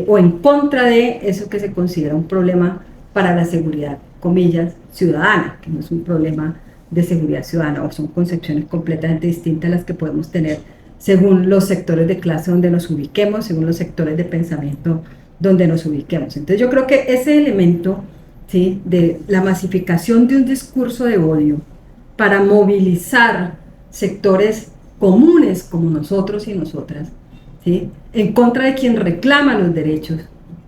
[SPEAKER 5] o en contra de eso que se considera un problema para la seguridad, comillas, ciudadana, que no es un problema de seguridad ciudadana, o son concepciones completamente distintas a las que podemos tener según los sectores de clase donde nos ubiquemos, según los sectores de pensamiento donde nos ubiquemos. Entonces yo creo que ese elemento, ¿sí? De la masificación de un discurso de odio para movilizar sectores comunes como nosotros y nosotras, ¿sí? En contra de quien reclama los derechos,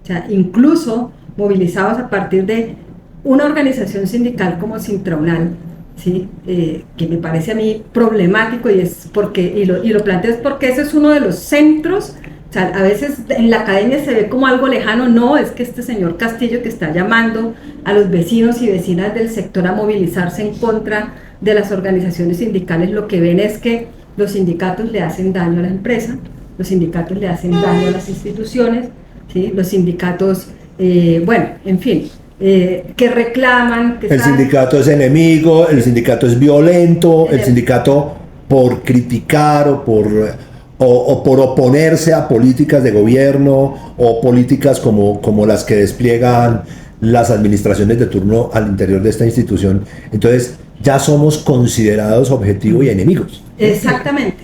[SPEAKER 5] o sea, incluso movilizados a partir de una organización sindical como Sintraunal, ¿sí? Que me parece a mí problemático, y es porque, y lo planteo es porque ese es uno de los centros. O sea, a veces en la academia se ve como algo lejano. No, es que este señor Castillo, que está llamando a los vecinos y vecinas del sector a movilizarse en contra de las organizaciones sindicales, lo que ven es que los sindicatos le hacen daño a la empresa, los sindicatos le hacen daño a las instituciones, ¿sí? Los sindicatos, bueno, en fin, que reclaman... Que
[SPEAKER 4] el sindicato es enemigo, el sindicato es violento, el sindicato por criticar o por oponerse a políticas de gobierno o políticas como las que despliegan las administraciones de turno al interior de esta institución. Entonces ya somos considerados objetivo y enemigos.
[SPEAKER 5] Exactamente,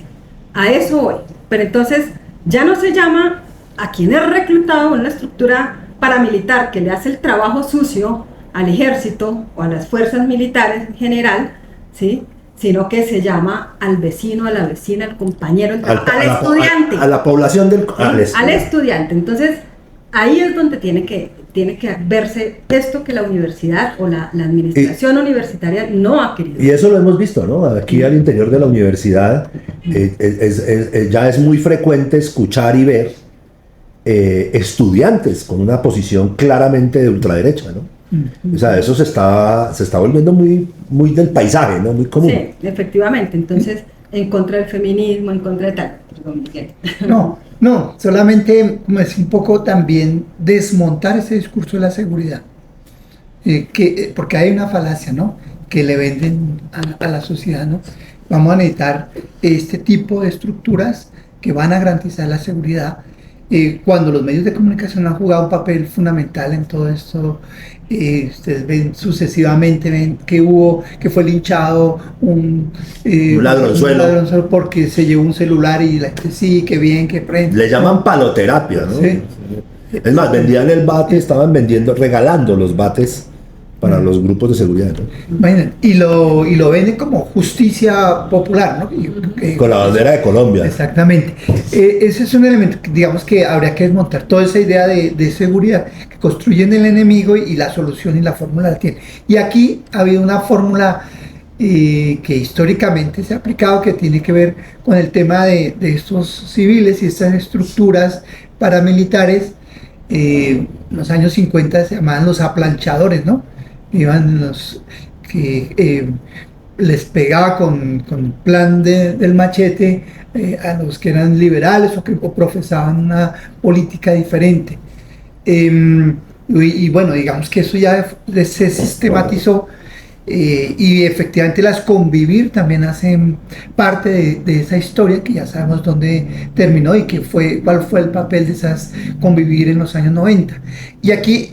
[SPEAKER 5] a eso voy. Pero entonces ya no se llama a quien es reclutado en una estructura paramilitar que le hace el trabajo sucio al ejército o a las fuerzas militares en general, ¿sí? Sino que se llama al vecino, a la vecina, al compañero, al estudiante.
[SPEAKER 4] A la población
[SPEAKER 5] al estudiante. Entonces, ahí es donde tiene que verse esto que la universidad o la administración universitaria no ha querido.
[SPEAKER 4] Y eso lo hemos visto, ¿no? Aquí al interior de la universidad ya es muy frecuente escuchar y ver estudiantes con una posición claramente de ultraderecha, ¿no? O sea, eso se está volviendo muy del paisaje, ¿no? Muy común.
[SPEAKER 5] Sí, efectivamente. Entonces, en contra del feminismo, en contra de tal.
[SPEAKER 6] No, solamente como es un poco también desmontar ese discurso de la seguridad. Porque hay una falacia, ¿no? Que le venden a la sociedad, ¿no? Vamos a necesitar este tipo de estructuras que van a garantizar la seguridad. Cuando los medios de comunicación han jugado un papel fundamental en todo esto, ustedes ven sucesivamente que fue linchado un ladronzuelo porque se llevó un celular y la gente sí, que bien, que prende.
[SPEAKER 4] Le llaman paloterapia, ¿no? Sí. Es más, vendían el bate, estaban regalando los bates para los grupos de seguridad, ¿no?
[SPEAKER 6] Bueno, y lo venden como justicia popular, ¿no?
[SPEAKER 4] Con la bandera de Colombia.
[SPEAKER 6] Exactamente. Ese es un elemento que, digamos, que habría que desmontar toda esa idea de seguridad que construyen el enemigo y la solución y la fórmula la tienen. Y aquí ha habido una fórmula que históricamente se ha aplicado, que tiene que ver con el tema de estos civiles y estas estructuras paramilitares. En los años 50 se llamaban los aplanchadores, ¿no? Iban los que les pegaba con el plan del machete a los que eran liberales o que profesaban una política diferente. Y bueno, digamos que eso ya se sistematizó. Y efectivamente las convivir también hacen parte de esa historia que ya sabemos dónde terminó y cuál fue el papel de esas convivir en los años 90. Y aquí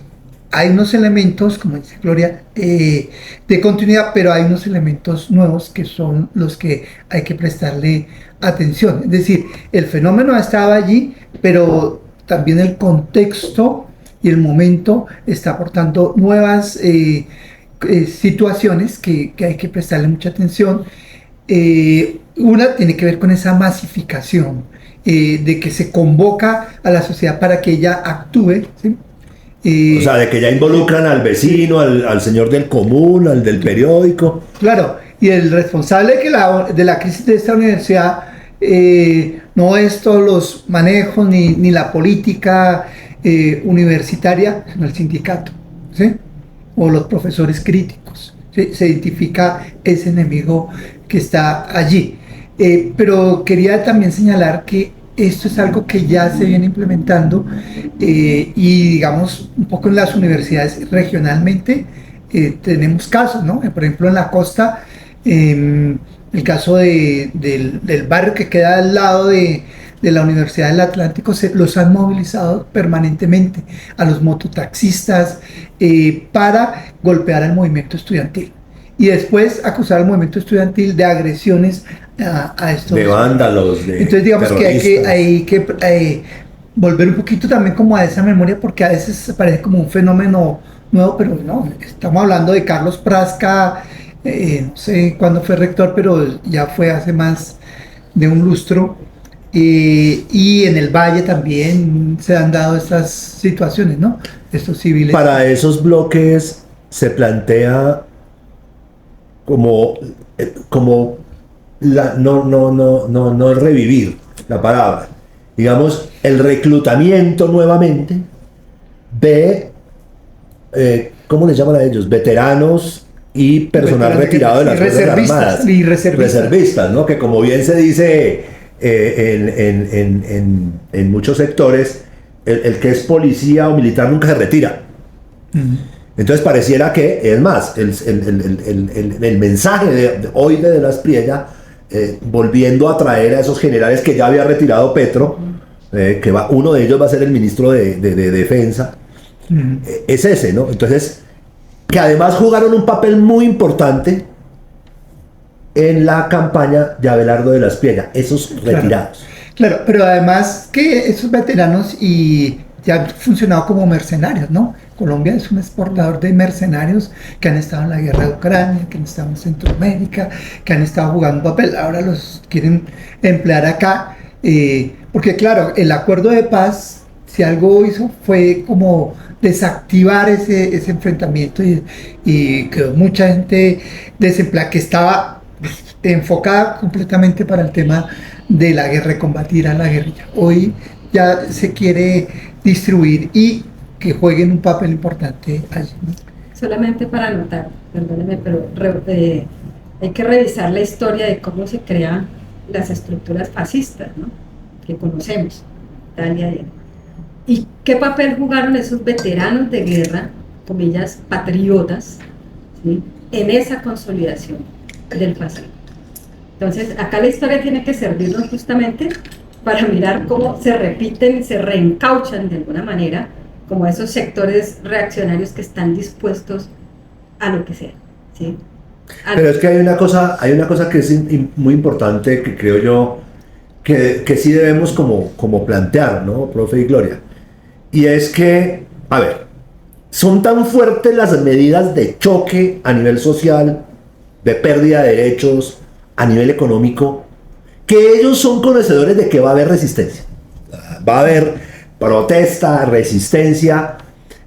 [SPEAKER 6] hay unos elementos, como dice Gloria, de continuidad, pero hay unos elementos nuevos que son los que hay que prestarle atención. Es decir, el fenómeno estaba allí, pero también el contexto y el momento está aportando nuevas situaciones que hay que prestarle mucha atención. Una tiene que ver con esa masificación, de que se convoca a la sociedad para que ella actúe, ¿sí?
[SPEAKER 4] O sea, de que ya involucran al vecino, al señor del común, al del periódico.
[SPEAKER 6] Claro, y el responsable de la crisis de esta universidad no es todos los manejos ni la política universitaria, sino el sindicato, ¿sí? O los profesores críticos, ¿sí? Se identifica ese enemigo que está allí. Pero quería también señalar que esto es algo que ya se viene implementando y digamos un poco en las universidades regionalmente tenemos casos, ¿no? Por ejemplo en la costa, el caso del barrio que queda al lado de la Universidad del Atlántico, los han movilizado permanentemente a los mototaxistas para golpear al movimiento estudiantil y después acusar al movimiento estudiantil de agresiones a estos...
[SPEAKER 4] De vándalos, de
[SPEAKER 6] Entonces digamos
[SPEAKER 4] terroristas.
[SPEAKER 6] que hay que volver un poquito también como a esa memoria, porque a veces parece como un fenómeno nuevo, pero no, estamos hablando de Carlos Prasca, no sé cuándo fue rector, pero ya fue hace más de un lustro. Y en el Valle también se han dado estas situaciones, ¿no? Estos civiles.
[SPEAKER 4] Para esos bloques se plantea como no revivir la palabra, digamos, el reclutamiento nuevamente de, ¿cómo les llaman a ellos? Veteranos y personal retirado de las Fuerzas Armadas.
[SPEAKER 6] Y reservistas,
[SPEAKER 4] ¿no? Que como bien se dice en muchos sectores, el que es policía o militar nunca se retira. Entonces pareciera que, es más, el mensaje de hoy de las Priella, volviendo a traer a esos generales que ya había retirado Petro, uno de ellos va a ser el ministro de Defensa, es ese, ¿no? Entonces, que además jugaron un papel muy importante en la campaña de Abelardo de las Priella, esos retirados.
[SPEAKER 6] Claro, pero además que esos veteranos ya han funcionado como mercenarios, ¿no? Colombia es un exportador de mercenarios que han estado en la guerra de Ucrania, que han estado en Centroamérica, que han estado jugando un papel, ahora los quieren emplear acá, porque claro, el acuerdo de paz, si algo hizo fue como desactivar ese enfrentamiento y quedó mucha gente desempleada que estaba enfocada completamente para el tema de la guerra, combatir a la guerrilla. Hoy ya se quiere distribuir y que jueguen un papel importante allí, ¿no?
[SPEAKER 5] Solamente para anotar, perdóneme, pero hay que revisar la historia de cómo se crean las estructuras fascistas, ¿no? Que conocemos, Italia y qué papel jugaron esos veteranos de guerra, comillas, patriotas, ¿sí? En esa consolidación del fascismo. Entonces, acá la historia tiene que servirnos justamente para mirar cómo se repiten, se reencauchan de alguna manera, como esos sectores reaccionarios que están dispuestos a lo que sea, ¿sí?
[SPEAKER 4] Pero es que hay una cosa que es muy importante, que creo yo que sí debemos como plantear, ¿no, profe y Gloria? Y es que, a ver, son tan fuertes las medidas de choque a nivel social, de pérdida de derechos, a nivel económico, que ellos son conocedores de que va a haber resistencia. Va a haber protesta, resistencia,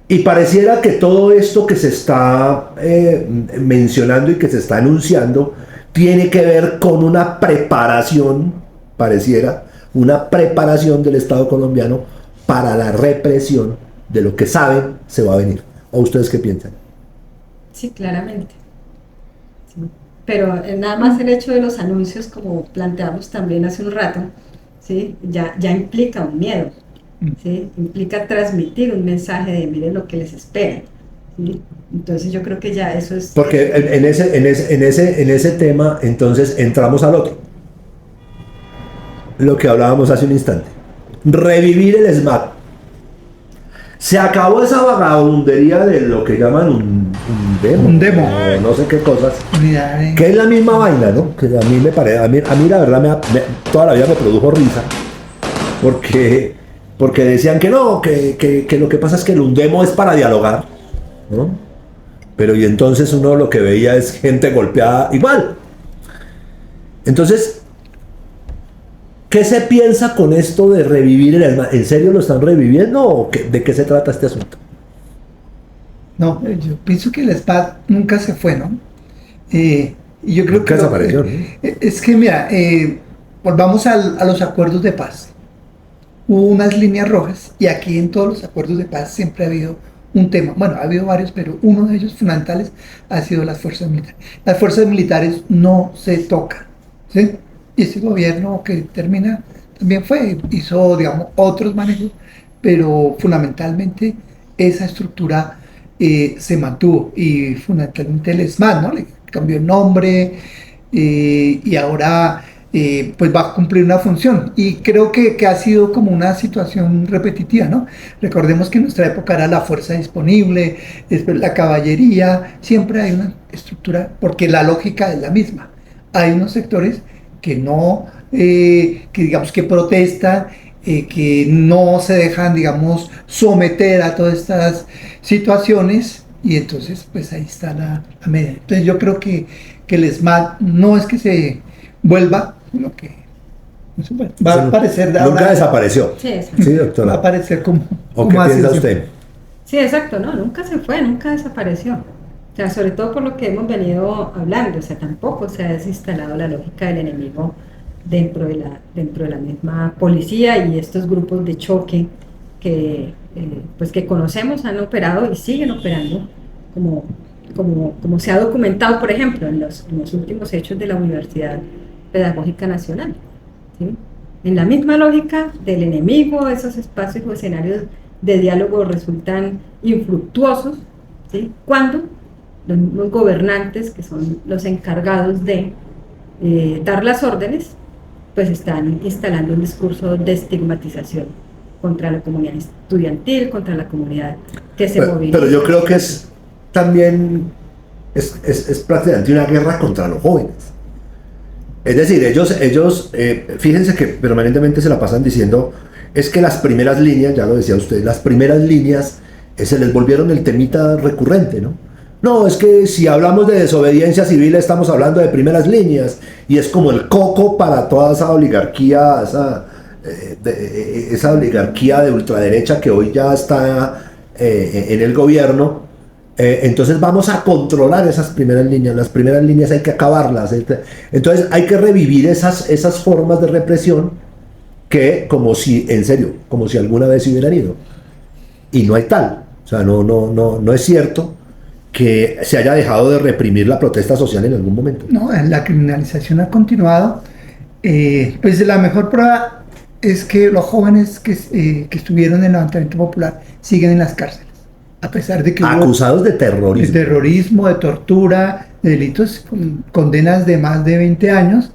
[SPEAKER 4] Y pareciera que todo esto que se está mencionando y que se está anunciando tiene que ver con una preparación, pareciera, una preparación del Estado colombiano para la represión de lo que saben se va a venir. ¿O ustedes qué piensan?
[SPEAKER 5] Sí, claramente. Sí. Pero nada más el hecho de los anuncios, como planteamos también hace un rato, ¿sí? ya implica un miedo, ¿sí? Implica transmitir un mensaje de miren lo que les espera, ¿sí? Entonces yo creo que ya eso es...
[SPEAKER 4] Porque en ese tema entonces entramos al otro. Lo que hablábamos hace un instante. Revivir el SMAT. Se acabó esa vagabundería de lo que llaman un demo.
[SPEAKER 6] Un demo.
[SPEAKER 4] O no sé qué cosas.
[SPEAKER 6] Unidad de-
[SPEAKER 4] Que es la misma vaina, ¿no? Que a mí me parece, a mí la verdad toda la vida me produjo risa. Porque decían que no, que lo que pasa es que el Undemo es para dialogar, ¿no? Pero y entonces uno lo que veía es gente golpeada igual. Entonces, ¿qué se piensa con esto de revivir el ESMAD? ¿En serio lo están reviviendo o de qué se trata este asunto?
[SPEAKER 6] No, yo pienso que el SPAD nunca se fue, ¿no? Y yo creo
[SPEAKER 4] Nunca
[SPEAKER 6] que
[SPEAKER 4] desapareció, ¿no?
[SPEAKER 6] es que mira, volvamos a los acuerdos de paz. Hubo unas líneas rojas y aquí en todos los acuerdos de paz siempre ha habido un tema. Bueno, ha habido varios, pero uno de ellos fundamentales ha sido las fuerzas militares. Las fuerzas militares no se tocan, ¿sí? Y este gobierno que termina también hizo, digamos, otros manejos, pero fundamentalmente esa estructura se mantuvo y fundamentalmente el ESMAD, ¿no? Le cambió el nombre y ahora pues va a cumplir una función y creo que ha sido como una situación repetitiva, ¿no? Recordemos que en nuestra época era la fuerza disponible, después la caballería, siempre hay una estructura porque la lógica es la misma. Hay unos sectores que no, que digamos que protestan, que no se dejan, digamos, someter a todas estas situaciones y entonces pues ahí está la medida. Entonces yo creo que el SMAT no es que se vuelva, sino que va a aparecer
[SPEAKER 4] nunca
[SPEAKER 6] ahora,
[SPEAKER 4] desapareció.
[SPEAKER 5] Sí, exacto.
[SPEAKER 4] Sí,
[SPEAKER 6] va a
[SPEAKER 4] doctora.
[SPEAKER 6] aparecer como
[SPEAKER 4] ¿O qué
[SPEAKER 6] ha
[SPEAKER 4] piensa
[SPEAKER 6] sido
[SPEAKER 4] usted?
[SPEAKER 5] Sí, exacto, no, nunca se fue, nunca desapareció. O sea, sobre todo por lo que hemos venido hablando, o sea, tampoco se ha desinstalado la lógica del enemigo dentro de la misma policía y estos grupos de choque que, pues que conocemos han operado y siguen operando como se ha documentado, por ejemplo, en los últimos hechos de la Universidad Pedagógica Nacional, ¿sí? En la misma lógica del enemigo, esos espacios o escenarios de diálogo resultan infructuosos, ¿sí? Cuando los gobernantes, que son los encargados de dar las órdenes, pues están instalando un discurso de estigmatización contra la comunidad estudiantil, contra la comunidad que se moviliza.
[SPEAKER 4] Pero yo creo que es también es prácticamente una guerra contra los jóvenes. Es decir, ellos fíjense que permanentemente se la pasan diciendo es que las primeras líneas, ya lo decía usted, las primeras líneas se les volvieron el temita recurrente, ¿no? No, es que si hablamos de desobediencia civil estamos hablando de primeras líneas y es como el coco para toda esa oligarquía, esa oligarquía de ultraderecha que hoy ya está en el gobierno. Entonces vamos a controlar esas primeras líneas, las primeras líneas hay que acabarlas. Entonces hay que revivir esas formas de represión que como si, en serio, como si alguna vez se hubieran ido. Y no hay tal, o sea, no es cierto que se haya dejado de reprimir la protesta social en algún momento.
[SPEAKER 6] No, la criminalización ha continuado. Pues la mejor prueba es que los jóvenes que estuvieron en el levantamiento popular siguen en las cárceles, a pesar de que
[SPEAKER 4] acusados de terrorismo.
[SPEAKER 6] De terrorismo, de tortura, de delitos con condenas de más de 20 años,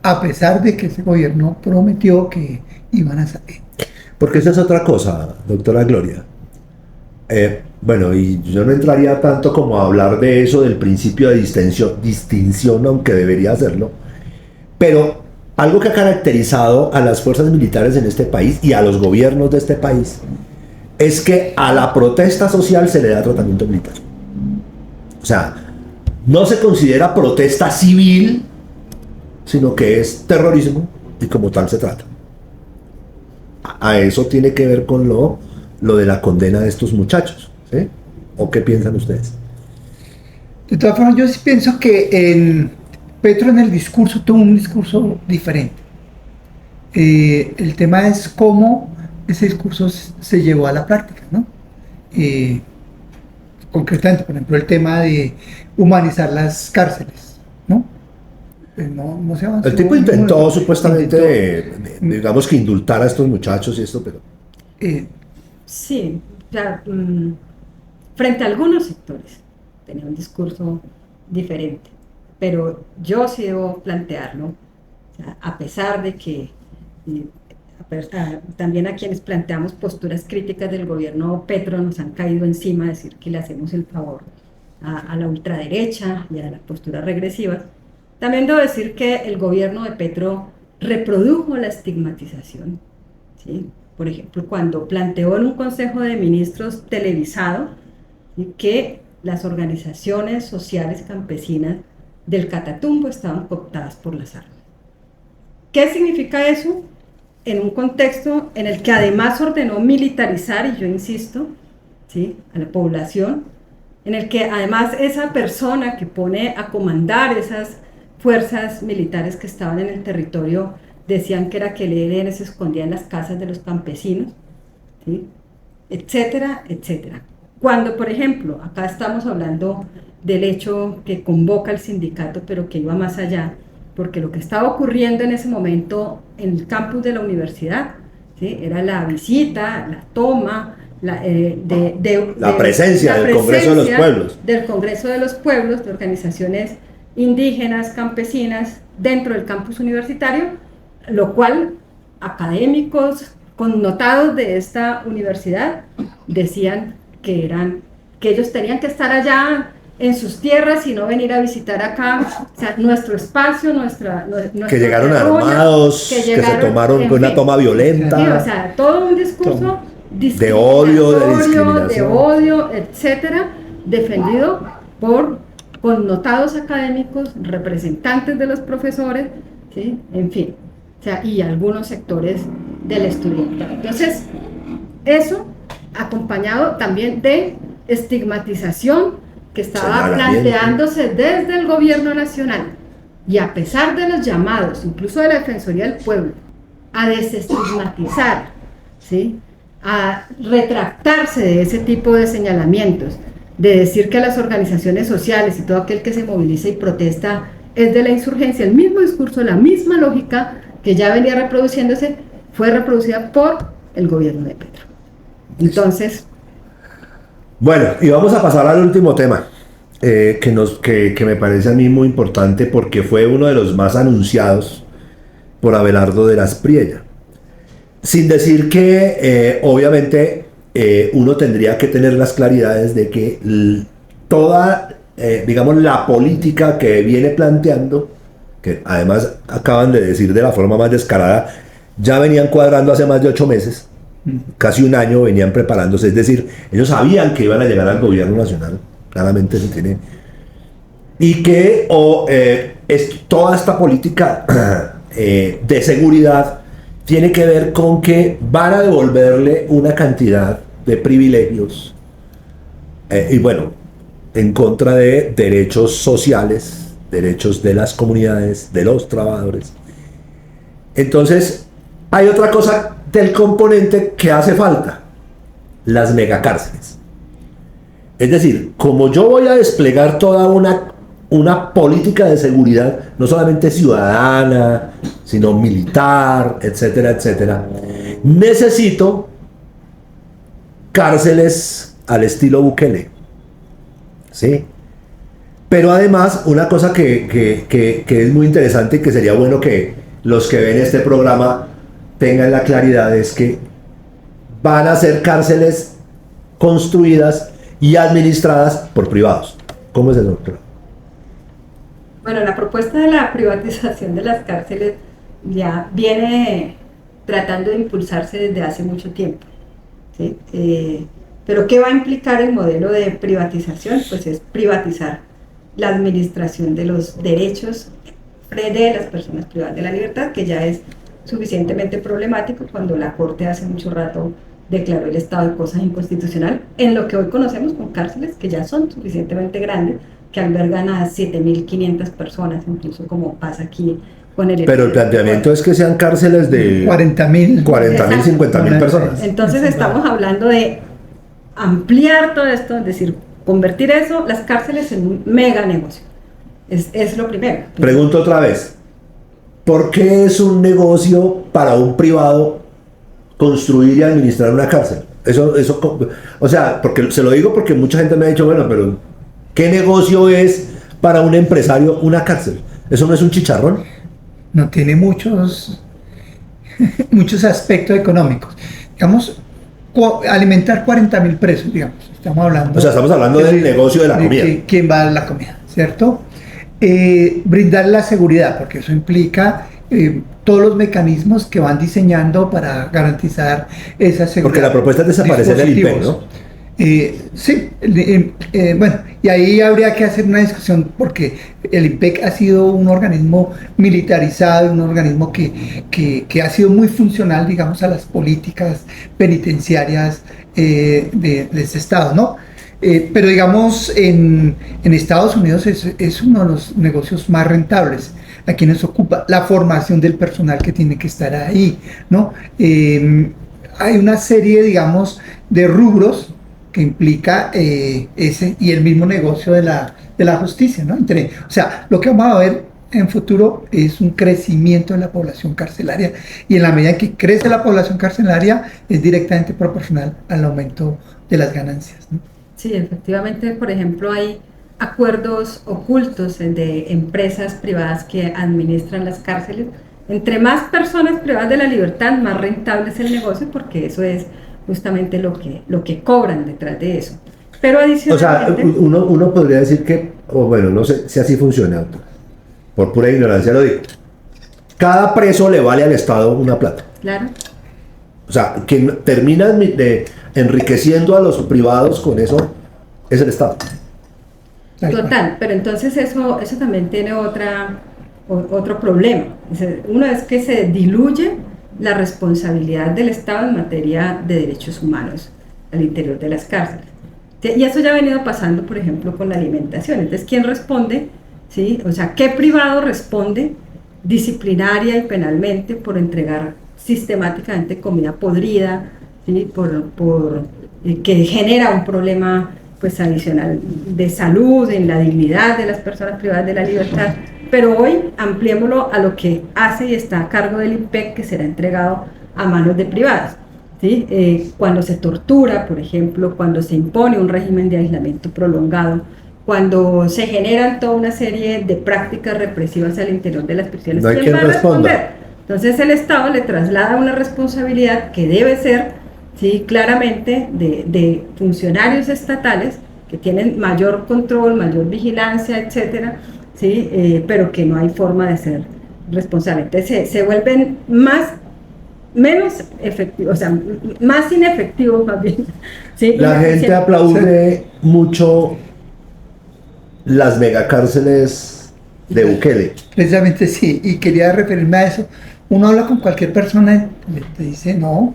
[SPEAKER 6] a pesar de que ese gobierno prometió que iban a salir.
[SPEAKER 4] Porque esa es otra cosa, doctora Gloria. Bueno, y yo no entraría tanto como a hablar de eso, del principio de distinción, aunque debería hacerlo, pero algo que ha caracterizado a las fuerzas militares en este país y a los gobiernos de este país es que a la protesta social se le da tratamiento militar. O sea, no se considera protesta civil, sino que es terrorismo y como tal se trata. A eso tiene que ver con lo de la condena de estos muchachos. ¿Sí? ¿O qué piensan ustedes?
[SPEAKER 6] De todas formas, yo sí pienso que Petro en el discurso tuvo un discurso diferente. El tema es cómo ese discurso se llevó a la práctica, ¿no? Concretamente, por ejemplo, el tema de humanizar las cárceles, ¿no? Pues no se avanzó.
[SPEAKER 4] El tipo intentó supuestamente, digamos que indultar a estos muchachos y esto, pero...
[SPEAKER 5] Sí, o sea, frente a algunos sectores tenía un discurso diferente, pero yo sí debo plantearlo, o sea, a pesar de que también a quienes planteamos posturas críticas del gobierno Petro nos han caído encima a decir que le hacemos el favor a la ultraderecha y a las posturas regresivas. También debo decir que el gobierno de Petro reprodujo la estigmatización, ¿sí? Por ejemplo, cuando planteó en un Consejo de Ministros televisado, ¿sí?, que las organizaciones sociales campesinas del Catatumbo estaban cooptadas por las armas. ¿Qué significa eso? En un contexto en el que además ordenó militarizar, y yo insisto, ¿sí?, a la población, en el que además esa persona que pone a comandar esas fuerzas militares que estaban en el territorio decían que era que el ELN se escondía en las casas de los campesinos, ¿sí?, etcétera, etcétera. Cuando, por ejemplo, acá estamos hablando del hecho que convoca el sindicato, pero que iba más allá, porque lo que estaba ocurriendo en ese momento en el campus de la universidad, ¿sí?, era la visita, la toma, la
[SPEAKER 4] presencia del Congreso de los Pueblos.
[SPEAKER 5] Del Congreso de los Pueblos, de organizaciones indígenas, campesinas, dentro del campus universitario, lo cual académicos connotados de esta universidad decían que ellos tenían que estar allá en sus tierras y no venir a visitar acá, o sea, nuestro espacio, nuestro
[SPEAKER 4] que llegaron
[SPEAKER 5] territorio,
[SPEAKER 4] armados, que se tomaron con una toma violenta.
[SPEAKER 5] Sí, o sea, todo un discurso
[SPEAKER 4] de odio, de discriminación,
[SPEAKER 5] de odio, etcétera, defendido por connotados académicos, representantes de los profesores, ¿sí?, en fin, o sea, y algunos sectores del estudiante. Entonces, eso acompañado también de estigmatización que estaba planteándose desde el gobierno nacional, y a pesar de los llamados, incluso de la Defensoría del Pueblo, a desestigmatizar, ¿sí?, a retractarse de ese tipo de señalamientos, de decir que las organizaciones sociales y todo aquel que se moviliza y protesta es de la insurgencia, el mismo discurso, la misma lógica que ya venía reproduciéndose, fue reproducida por el gobierno de Petro. Entonces...
[SPEAKER 4] Bueno, y vamos a pasar al último tema, que me parece a mí muy importante porque fue uno de los más anunciados por Abelardo de la Espriella. Sin decir que, obviamente, uno tendría que tener las claridades de que toda, digamos, la política que viene planteando, que además acaban de decir de la forma más descarada, ya venían cuadrando hace más de 8 meses, casi un año venían preparándose, es decir, ellos sabían que iban a llegar al gobierno nacional, claramente se tiene, y que toda esta política de seguridad tiene que ver con que van a devolverle una cantidad de privilegios y bueno, en contra de derechos sociales, derechos de las comunidades, de los trabajadores. Entonces, hay otra cosa del componente que hace falta: las megacárceles. Es decir, como yo voy a desplegar toda una política de seguridad, no solamente ciudadana, sino militar, etcétera, etcétera, necesito cárceles al estilo Bukele, ¿sí? Pero además, una cosa que es muy interesante y que sería bueno que los que ven este programa tengan la claridad es que van a ser cárceles construidas y administradas por privados. ¿Cómo es eso, doctora?
[SPEAKER 5] Bueno, la propuesta de la privatización de las cárceles ya viene tratando de impulsarse desde hace mucho tiempo, ¿sí? Pero ¿qué va a implicar el modelo de privatización? Pues es privatizar la administración de los derechos de las personas privadas de la libertad, que ya es suficientemente problemático cuando la Corte hace mucho rato declaró el estado de cosas inconstitucional en lo que hoy conocemos como cárceles, que ya son suficientemente grandes, que albergan a 7.500 personas, incluso como pasa aquí con el...
[SPEAKER 4] Pero el planteamiento es que sean cárceles de
[SPEAKER 6] 40.000,
[SPEAKER 4] 50.000 personas.
[SPEAKER 5] Entonces estamos hablando de ampliar todo esto, es decir, convertir eso, las cárceles, en un mega negocio. Es lo primero.
[SPEAKER 4] Pregunto otra vez, ¿por qué es un negocio para un privado construir y administrar una cárcel? Eso, o sea, porque se lo digo porque mucha gente me ha dicho, bueno, pero ¿qué negocio es para un empresario una cárcel? ¿Eso no es un chicharrón?
[SPEAKER 6] No tiene muchos aspectos económicos. Digamos, alimentar 40.000 presos, digamos. Estamos hablando
[SPEAKER 4] del negocio de la comida.
[SPEAKER 6] ¿Quién va a la comida? ¿Cierto? Brindar la seguridad, porque eso implica todos los mecanismos que van diseñando para garantizar esa seguridad.
[SPEAKER 4] Porque la propuesta es desaparecer el INPEC, ¿no?
[SPEAKER 6] Sí, bueno, y ahí habría que hacer una discusión porque el INPEC ha sido un organismo militarizado, un organismo que ha sido muy funcional, digamos, a las políticas penitenciarias de ese estado, ¿no? Pero digamos, en Estados Unidos es uno de los negocios más rentables. A quienes ocupa la formación del personal que tiene que estar ahí, ¿no? Hay una serie, digamos, de rubros que implica ese y el mismo negocio de la justicia, ¿no? O sea, lo que vamos a ver en futuro es un crecimiento de la población carcelaria, y en la medida que crece la población carcelaria es directamente proporcional al aumento de las ganancias, ¿no?
[SPEAKER 5] Sí, efectivamente, por ejemplo, hay acuerdos ocultos de empresas privadas que administran las cárceles. Entre más personas privadas de la libertad, más rentable es el negocio, porque eso es justamente lo que cobran detrás de eso. Pero adicionalmente...
[SPEAKER 4] O sea, uno podría decir que, o bueno, no sé si así funciona, por pura ignorancia lo digo, cada preso le vale al Estado una plata.
[SPEAKER 5] Claro.
[SPEAKER 4] O sea, quien termina enriqueciendo a los privados con eso es el Estado.
[SPEAKER 5] Total, pero entonces eso también tiene otro problema. Uno es que se diluye la responsabilidad del Estado en materia de derechos humanos al interior de las cárceles. Y eso ya ha venido pasando, por ejemplo, con la alimentación. Entonces, ¿quién responde? ¿Sí? O sea, ¿qué privado responde disciplinaria y penalmente por entregar sistemáticamente comida podrida, ¿sí? Que genera un problema pues adicional de salud, en la dignidad de las personas privadas de la libertad? Pero hoy ampliémoslo a lo que hace y está a cargo del INPEC, que será entregado a manos de privadas, ¿sí? Cuando se tortura, por ejemplo, cuando se impone un régimen de aislamiento prolongado, cuando se generan toda una serie de prácticas represivas al interior de las prisiones,
[SPEAKER 4] no hay
[SPEAKER 5] ¿quién va a responder?
[SPEAKER 4] responda.
[SPEAKER 5] Entonces el Estado le traslada una responsabilidad que debe ser, ¿sí?, claramente de funcionarios estatales que tienen mayor control, mayor vigilancia, etcétera, ¿sí? Pero que no hay forma de ser responsable. Entonces se vuelven menos efectivos, o sea, más inefectivos más bien, ¿sí?
[SPEAKER 4] La gente aplaude mucho las megacárceles de Bukele.
[SPEAKER 6] Precisamente sí, y quería referirme a eso. Uno habla con cualquier persona y te dice, no,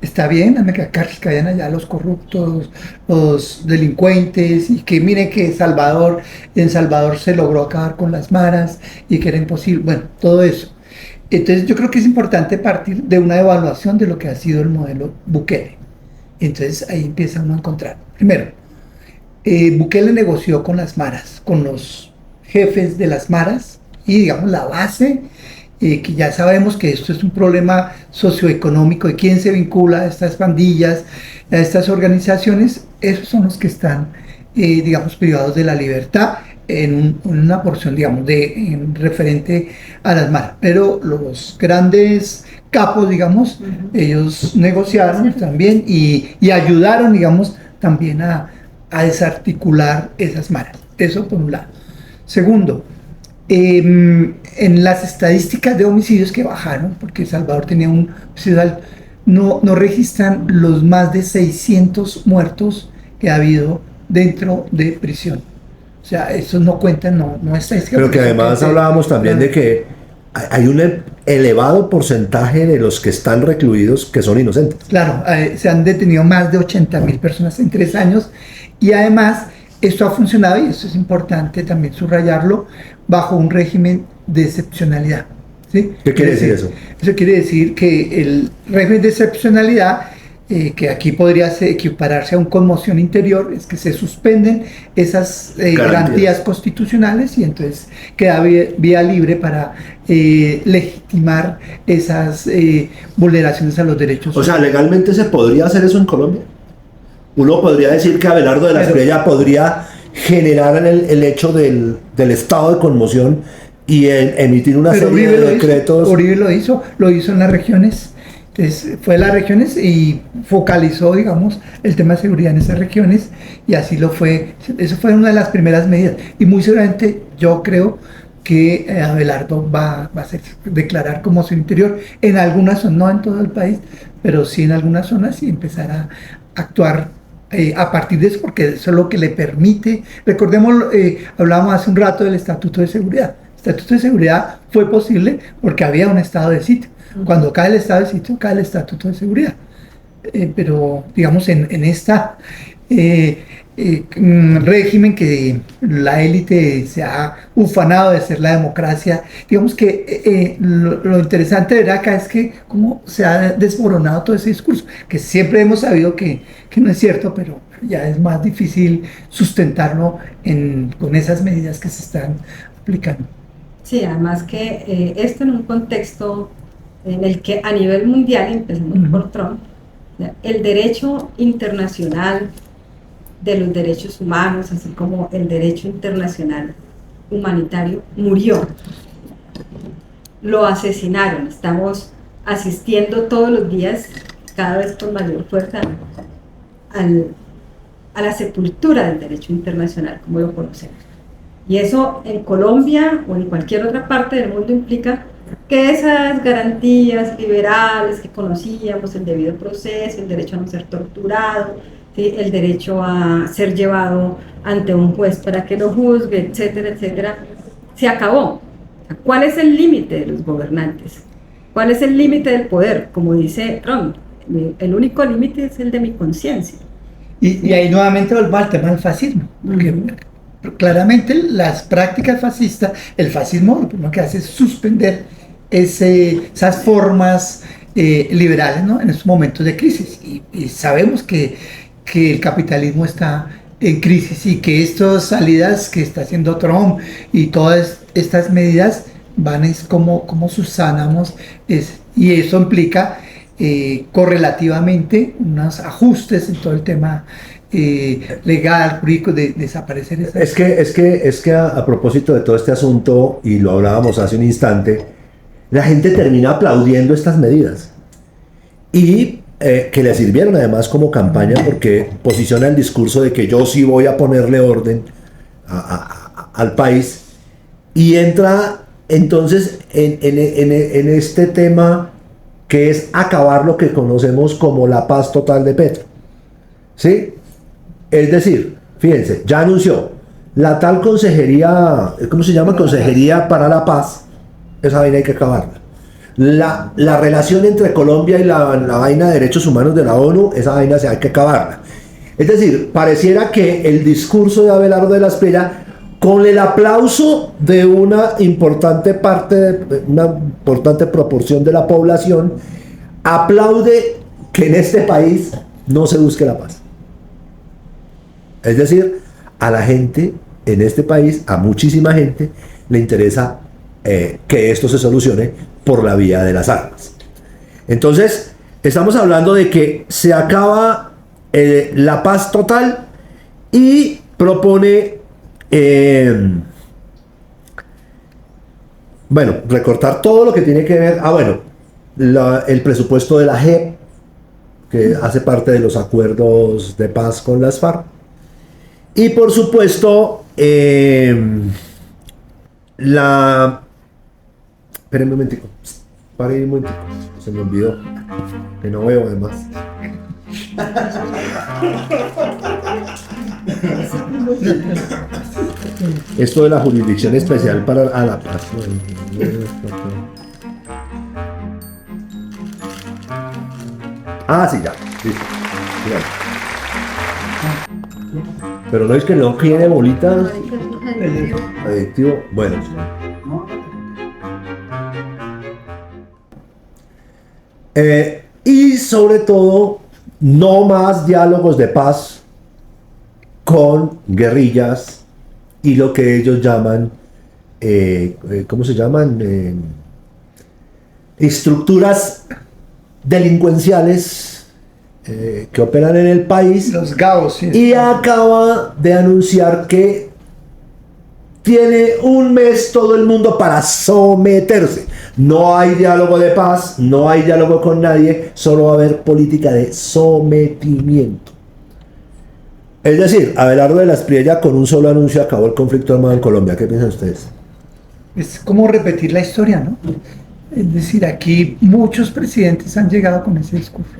[SPEAKER 6] está bien, las megacárceles, que vayan allá los corruptos, los delincuentes, y que miren que en Salvador se logró acabar con las maras y que era imposible, bueno, todo eso. Entonces yo creo que es importante partir de una evaluación de lo que ha sido el modelo Bukele. Entonces ahí empieza uno a encontrar. Primero, Bukele negoció con las maras, con los jefes de las maras, y digamos la base, que ya sabemos que esto es un problema socioeconómico de quién se vincula a estas pandillas, a estas organizaciones. Esos son los que están, digamos, privados de la libertad en una porción, digamos, referente a las maras. Pero los grandes capos, digamos, ellos negociaron también y ayudaron, digamos, también a desarticular esas maras. Eso por un lado. Segundo, en las estadísticas de homicidios que bajaron, porque Salvador tenía un homicidio, no registran los más de 600 muertos que ha habido dentro de prisión. O sea, eso no cuentan, no es estadística.
[SPEAKER 4] Pero que además hablábamos también de que hay un elevado porcentaje de los que están recluidos que son inocentes.
[SPEAKER 6] Claro, se han detenido más de 80.000 personas en 3 años y además esto ha funcionado, y esto es importante también subrayarlo, bajo un régimen de excepcionalidad. ¿Sí?
[SPEAKER 4] ¿Qué quiere decir eso?
[SPEAKER 6] Eso quiere decir que el régimen de excepcionalidad, que aquí podría equipararse a una conmoción interior, es que se suspenden esas garantías constitucionales y entonces queda vía libre para legitimar esas vulneraciones a los derechos
[SPEAKER 4] O sea,
[SPEAKER 6] humanos.
[SPEAKER 4] ¿legalmente se podría hacer eso en Colombia? Uno podría decir que Abelardo de la Espriella podría generar el hecho del estado de conmoción y emitir una
[SPEAKER 6] Pero
[SPEAKER 4] serie
[SPEAKER 6] Uribe
[SPEAKER 4] de decretos.
[SPEAKER 6] Uribe lo hizo en las regiones. Entonces, fue a las regiones y focalizó, digamos, el tema de seguridad en esas regiones, y así lo fue. Eso fue una de las primeras medidas. Y muy seguramente yo creo que Abelardo va a declarar conmoción interior en algunas zonas, no en todo el país, pero sí en algunas zonas, y empezar a actuar a partir de eso, porque eso es lo que le permite. Recordemos, hablábamos hace un rato del Estatuto de Seguridad. El Estatuto de Seguridad fue posible porque había un estado de sitio. Cuando cae el estado de sitio, cae el Estatuto de Seguridad. Pero, digamos, en esta régimen que la élite se ha ufanado de ser la democracia, digamos que lo interesante de ver acá es que cómo se ha desmoronado todo ese discurso, que siempre hemos sabido que no es cierto, pero ya es más difícil sustentarlo con esas medidas que se están aplicando.
[SPEAKER 5] Sí, además que esto en un contexto en el que a nivel mundial, empezando por Trump, el derecho internacional de los derechos humanos, así como el derecho internacional humanitario, murió. Lo asesinaron. Estamos asistiendo todos los días, cada vez con mayor fuerza, a la sepultura del derecho internacional, como lo conocemos. Y eso en Colombia o en cualquier otra parte del mundo implica que esas garantías liberales que conocíamos, el debido proceso, el derecho a no ser torturado, ¿sí?, el derecho a ser llevado ante un juez para que lo juzgue, etcétera, etcétera, se acabó. ¿Cuál es el límite de los gobernantes? ¿Cuál es el límite del poder? Como dice Trump, el único límite es el de mi conciencia.
[SPEAKER 6] Y ahí nuevamente volvemos al tema del fascismo, porque claramente las prácticas fascistas, el fascismo lo primero que hace es suspender esas formas liberales, ¿no?, en estos momentos de crisis. Y sabemos que el capitalismo está en crisis y que estas salidas que está haciendo Trump y todas estas medidas van es como subsanamos y eso implica correlativamente unos ajustes en todo el tema legal, jurídico, de desaparecer esas.
[SPEAKER 4] Es que a propósito de todo este asunto, y lo hablábamos hace un instante, la gente termina aplaudiendo estas medidas y que le sirvieron además como campaña, porque posiciona el discurso de que yo sí voy a ponerle orden al país, y entra entonces en este tema que es acabar lo que conocemos como la paz total de Petro, ¿sí? Es decir, fíjense, ya anunció la tal consejería, ¿cómo se llama? Consejería para la Paz. Esa vaina hay que acabarla. La relación entre Colombia y la vaina de derechos humanos de la ONU, esa vaina hay que acabarla. Es decir, pareciera que el discurso de Abelardo de la Espriella, con el aplauso de una importante proporción de la población, aplaude que en este país no se busque la paz. Es decir, a la gente en este país, a muchísima gente, le interesa que esto se solucione por la vía de las armas. Entonces, estamos hablando de que se acaba la paz total y propone, recortar todo lo que tiene que ver, el presupuesto de la JEP, que hace parte de los acuerdos de paz con las FARC. Y por supuesto, espérenme un momentico. Para ir un momentico. Se me olvidó. Que no veo además. Esto de la Jurisdicción Especial para la Paz. Ah, sí, ya. Sí. Pero no es que no tiene bolitas. Adictivo. Bueno. Y sobre todo, no más diálogos de paz con guerrillas y lo que ellos llaman, ¿cómo se llaman? Estructuras delincuenciales que operan en el país.
[SPEAKER 6] Los GAOs. Sí.
[SPEAKER 4] Y acaba de anunciar que tiene un mes todo el mundo para someterse. No hay diálogo de paz, no hay diálogo con nadie, solo va a haber política de sometimiento. Es decir, Abelardo de la Espriella con un solo anuncio acabó el conflicto armado en Colombia. ¿Qué piensan ustedes?
[SPEAKER 6] Es como repetir la historia, ¿no? Es decir, aquí muchos presidentes han llegado con ese discurso,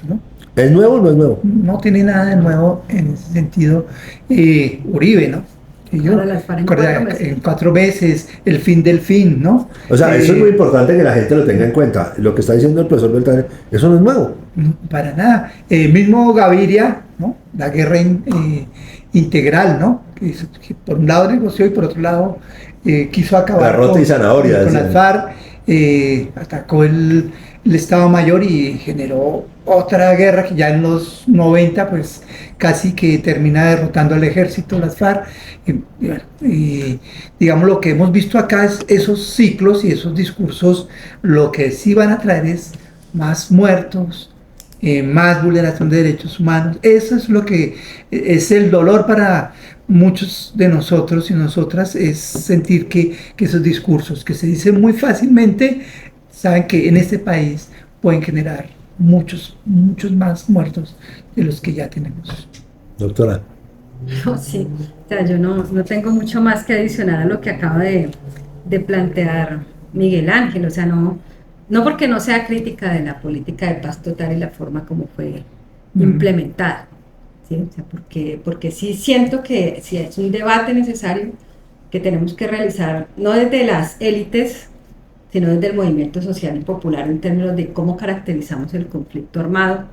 [SPEAKER 6] ¿no?
[SPEAKER 4] ¿Es nuevo o no es nuevo?
[SPEAKER 6] No tiene nada de nuevo en ese sentido. Uribe, ¿no? En 4 meses, el fin del fin, ¿no?
[SPEAKER 4] O sea, eso es muy importante que la gente lo tenga en cuenta. Lo que está diciendo el profesor Beltrán, eso no es nuevo.
[SPEAKER 6] No, para nada. Mismo Gaviria, ¿no? La guerra integral, ¿no? Que por un lado negoció y por otro lado quiso acabar
[SPEAKER 4] Garrote y zanahoria,
[SPEAKER 6] con las FARC, atacó el Estado Mayor y generó otra guerra que ya en los 90 pues casi que termina derrotando al ejército, las FARC. Y digamos, lo que hemos visto acá es esos ciclos y esos discursos, lo que sí van a traer es más muertos, más vulneración de derechos humanos. Eso es lo que es el dolor para muchos de nosotros y nosotras, es sentir que esos discursos que se dicen muy fácilmente, saben que en este país pueden generar muchos más muertos de los que ya tenemos.
[SPEAKER 4] Doctora.
[SPEAKER 5] No, sí, o sea, yo no tengo mucho más que adicionar a lo que acaba de plantear Miguel Ángel, o sea, no porque no sea crítica de la política de paz total y la forma como fue implementada, ¿sí? O sea, porque sí siento que sí es un debate necesario que tenemos que realizar, no desde las élites, sino desde el movimiento social y popular, en términos de cómo caracterizamos el conflicto armado,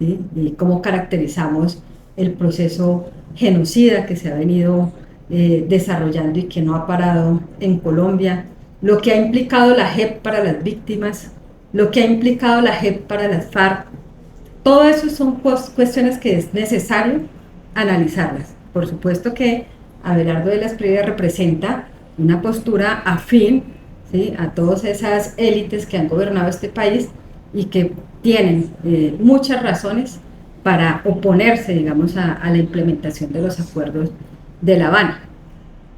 [SPEAKER 5] ¿sí? Y cómo caracterizamos el proceso genocida que se ha venido desarrollando y que no ha parado en Colombia, lo que ha implicado la JEP para las víctimas, lo que ha implicado la JEP para las FARC. Todo eso son cuestiones que es necesario analizarlas. Por supuesto que Abelardo de la Espriella representa una postura afín, ¿sí?, a todas esas élites que han gobernado este país y que tienen muchas razones para oponerse, digamos, a la implementación de los acuerdos de La Habana.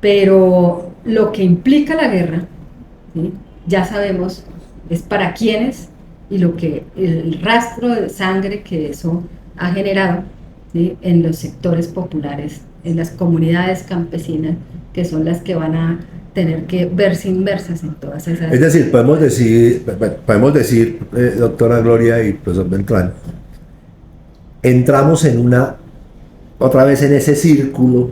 [SPEAKER 5] Pero lo que implica la guerra, ¿sí?, ya sabemos, es para quiénes y lo que el rastro de sangre que eso ha generado, ¿sí?, en los sectores populares, en las comunidades campesinas, que son las que van a tener que verse inmersas en todas esas...
[SPEAKER 4] Es decir, podemos decir, doctora Gloria y profesor Beltrán, entramos otra vez en ese círculo,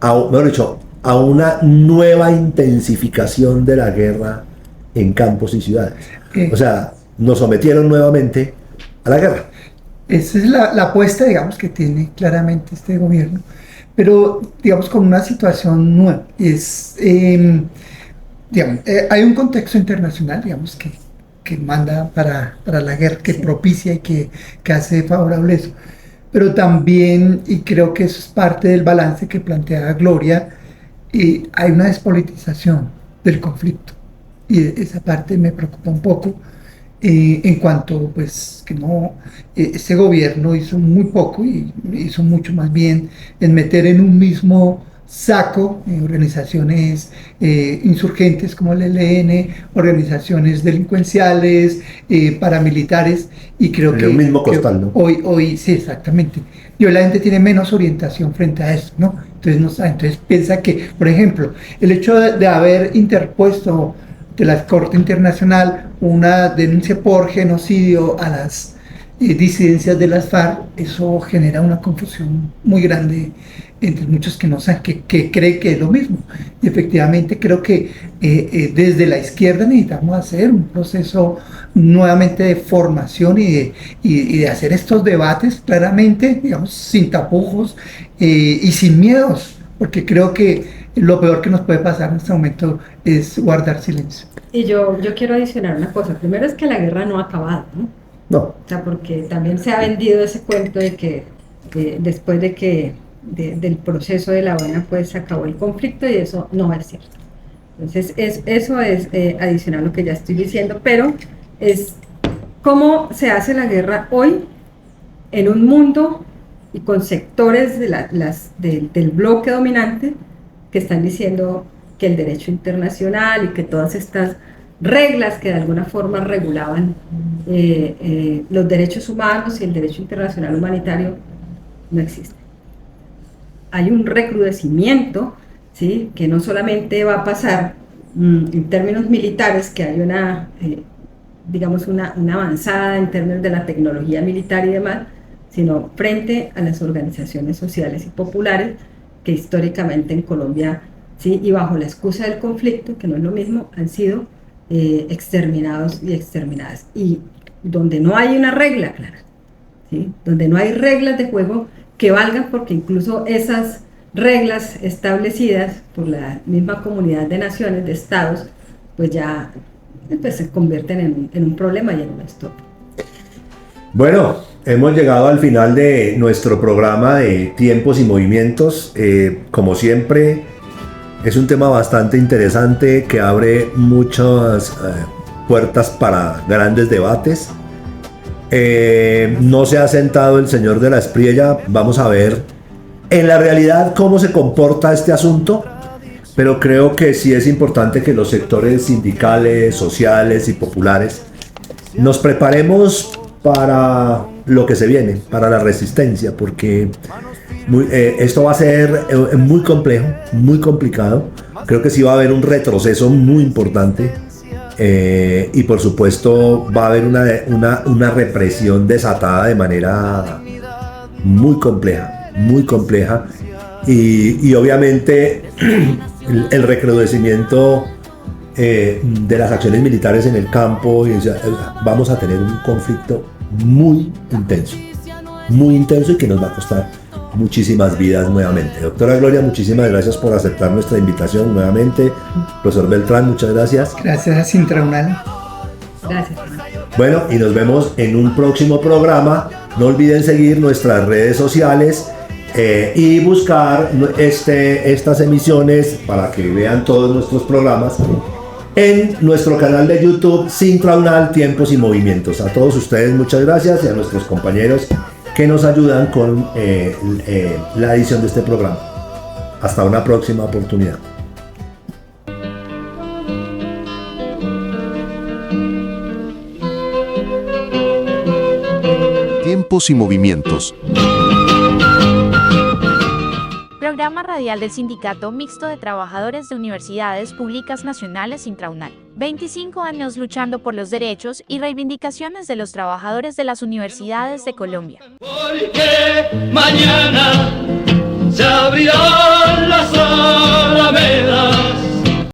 [SPEAKER 4] mejor dicho, a una nueva intensificación de la guerra en campos y ciudades. O sea, nos sometieron nuevamente a la guerra.
[SPEAKER 6] Esa es la apuesta, digamos, que tiene claramente este gobierno, pero, digamos, con una situación nueva. Hay un contexto internacional, digamos, que manda para la guerra, que propicia y que hace favorable eso. Pero también, y creo que eso es parte del balance que plantea Gloria, hay una despolitización del conflicto. Y esa parte me preocupa un poco, en cuanto, pues, que este gobierno hizo muy poco y hizo mucho más bien en meter en un mismo saco organizaciones insurgentes como el ELN, organizaciones delincuenciales, paramilitares, y creo que
[SPEAKER 4] el mismo costal, ¿no?
[SPEAKER 6] Hoy sí, exactamente. Y hoy la gente tiene menos orientación frente a eso, ¿no? Entonces piensa que, por ejemplo, el hecho de haber interpuesto de la Corte Internacional una denuncia por genocidio a las disidencias de las FARC, eso genera una confusión muy grande entre muchos que no saben, que creen que es lo mismo. Y efectivamente creo que desde la izquierda necesitamos hacer un proceso nuevamente de formación y de hacer estos debates claramente, digamos, sin tapujos y sin miedos, porque creo que lo peor que nos puede pasar en este momento es guardar silencio.
[SPEAKER 5] Y yo quiero adicionar una cosa. Primero es que la guerra no ha acabado, ¿no?
[SPEAKER 4] No.
[SPEAKER 5] O sea, porque también se ha vendido ese cuento de que después de que del proceso de La Habana pues se acabó el conflicto, y eso no es cierto. Entonces eso es adicional a lo que ya estoy diciendo, pero es cómo se hace la guerra hoy en un mundo y con sectores del bloque dominante que están diciendo que el derecho internacional y que todas estas reglas que de alguna forma regulaban los derechos humanos y el derecho internacional humanitario no existen. Hay un recrudecimiento, ¿sí?, que no solamente va a pasar en términos militares, que hay digamos una avanzada en términos de la tecnología militar y demás, sino frente a las organizaciones sociales y populares que históricamente en Colombia, ¿sí?, y bajo la excusa del conflicto, que no es lo mismo, han sido exterminados y exterminadas. Y donde no hay una regla clara, ¿sí?, donde no hay reglas de juego que valgan, porque incluso esas reglas establecidas por la misma comunidad de naciones, de estados, pues ya se convierten en un problema y en un stop.
[SPEAKER 4] Bueno, hemos llegado al final de nuestro programa de Tiempos y Movimientos. Como siempre, es un tema bastante interesante que abre muchas puertas para grandes debates. No se ha sentado el señor de la Espriella. Vamos a ver en la realidad cómo se comporta este asunto, pero creo que sí es importante que los sectores sindicales, sociales y populares nos preparemos para lo que se viene, para la resistencia, porque esto va a ser muy complejo, muy complicado. Creo que sí va a haber un retroceso muy importante, y por supuesto va a haber una represión desatada de manera muy compleja, y obviamente el recrudecimiento de las acciones militares en el campo, vamos a tener un conflicto muy intenso y que nos va a costar muchísimas vidas nuevamente. Doctora Gloria, muchísimas gracias por aceptar nuestra invitación nuevamente. Profesor Beltrán, muchas gracias.
[SPEAKER 6] Gracias a Sintraunal.
[SPEAKER 5] Gracias.
[SPEAKER 4] Bueno, y nos vemos en un próximo programa. No olviden seguir nuestras redes sociales y buscar estas emisiones para que vean todos nuestros programas en nuestro canal de YouTube Sintraunal Tiempos y Movimientos. A todos ustedes muchas gracias, y a nuestros compañeros que nos ayudan con la edición de este programa. Hasta una próxima oportunidad.
[SPEAKER 7] Tiempos y Movimientos.
[SPEAKER 2] Programa radial del Sindicato Mixto de Trabajadores de Universidades Públicas Nacionales Sintraunal. 25 años luchando por los derechos y reivindicaciones de los trabajadores de las universidades de Colombia.
[SPEAKER 3] Porque mañana se abrirán las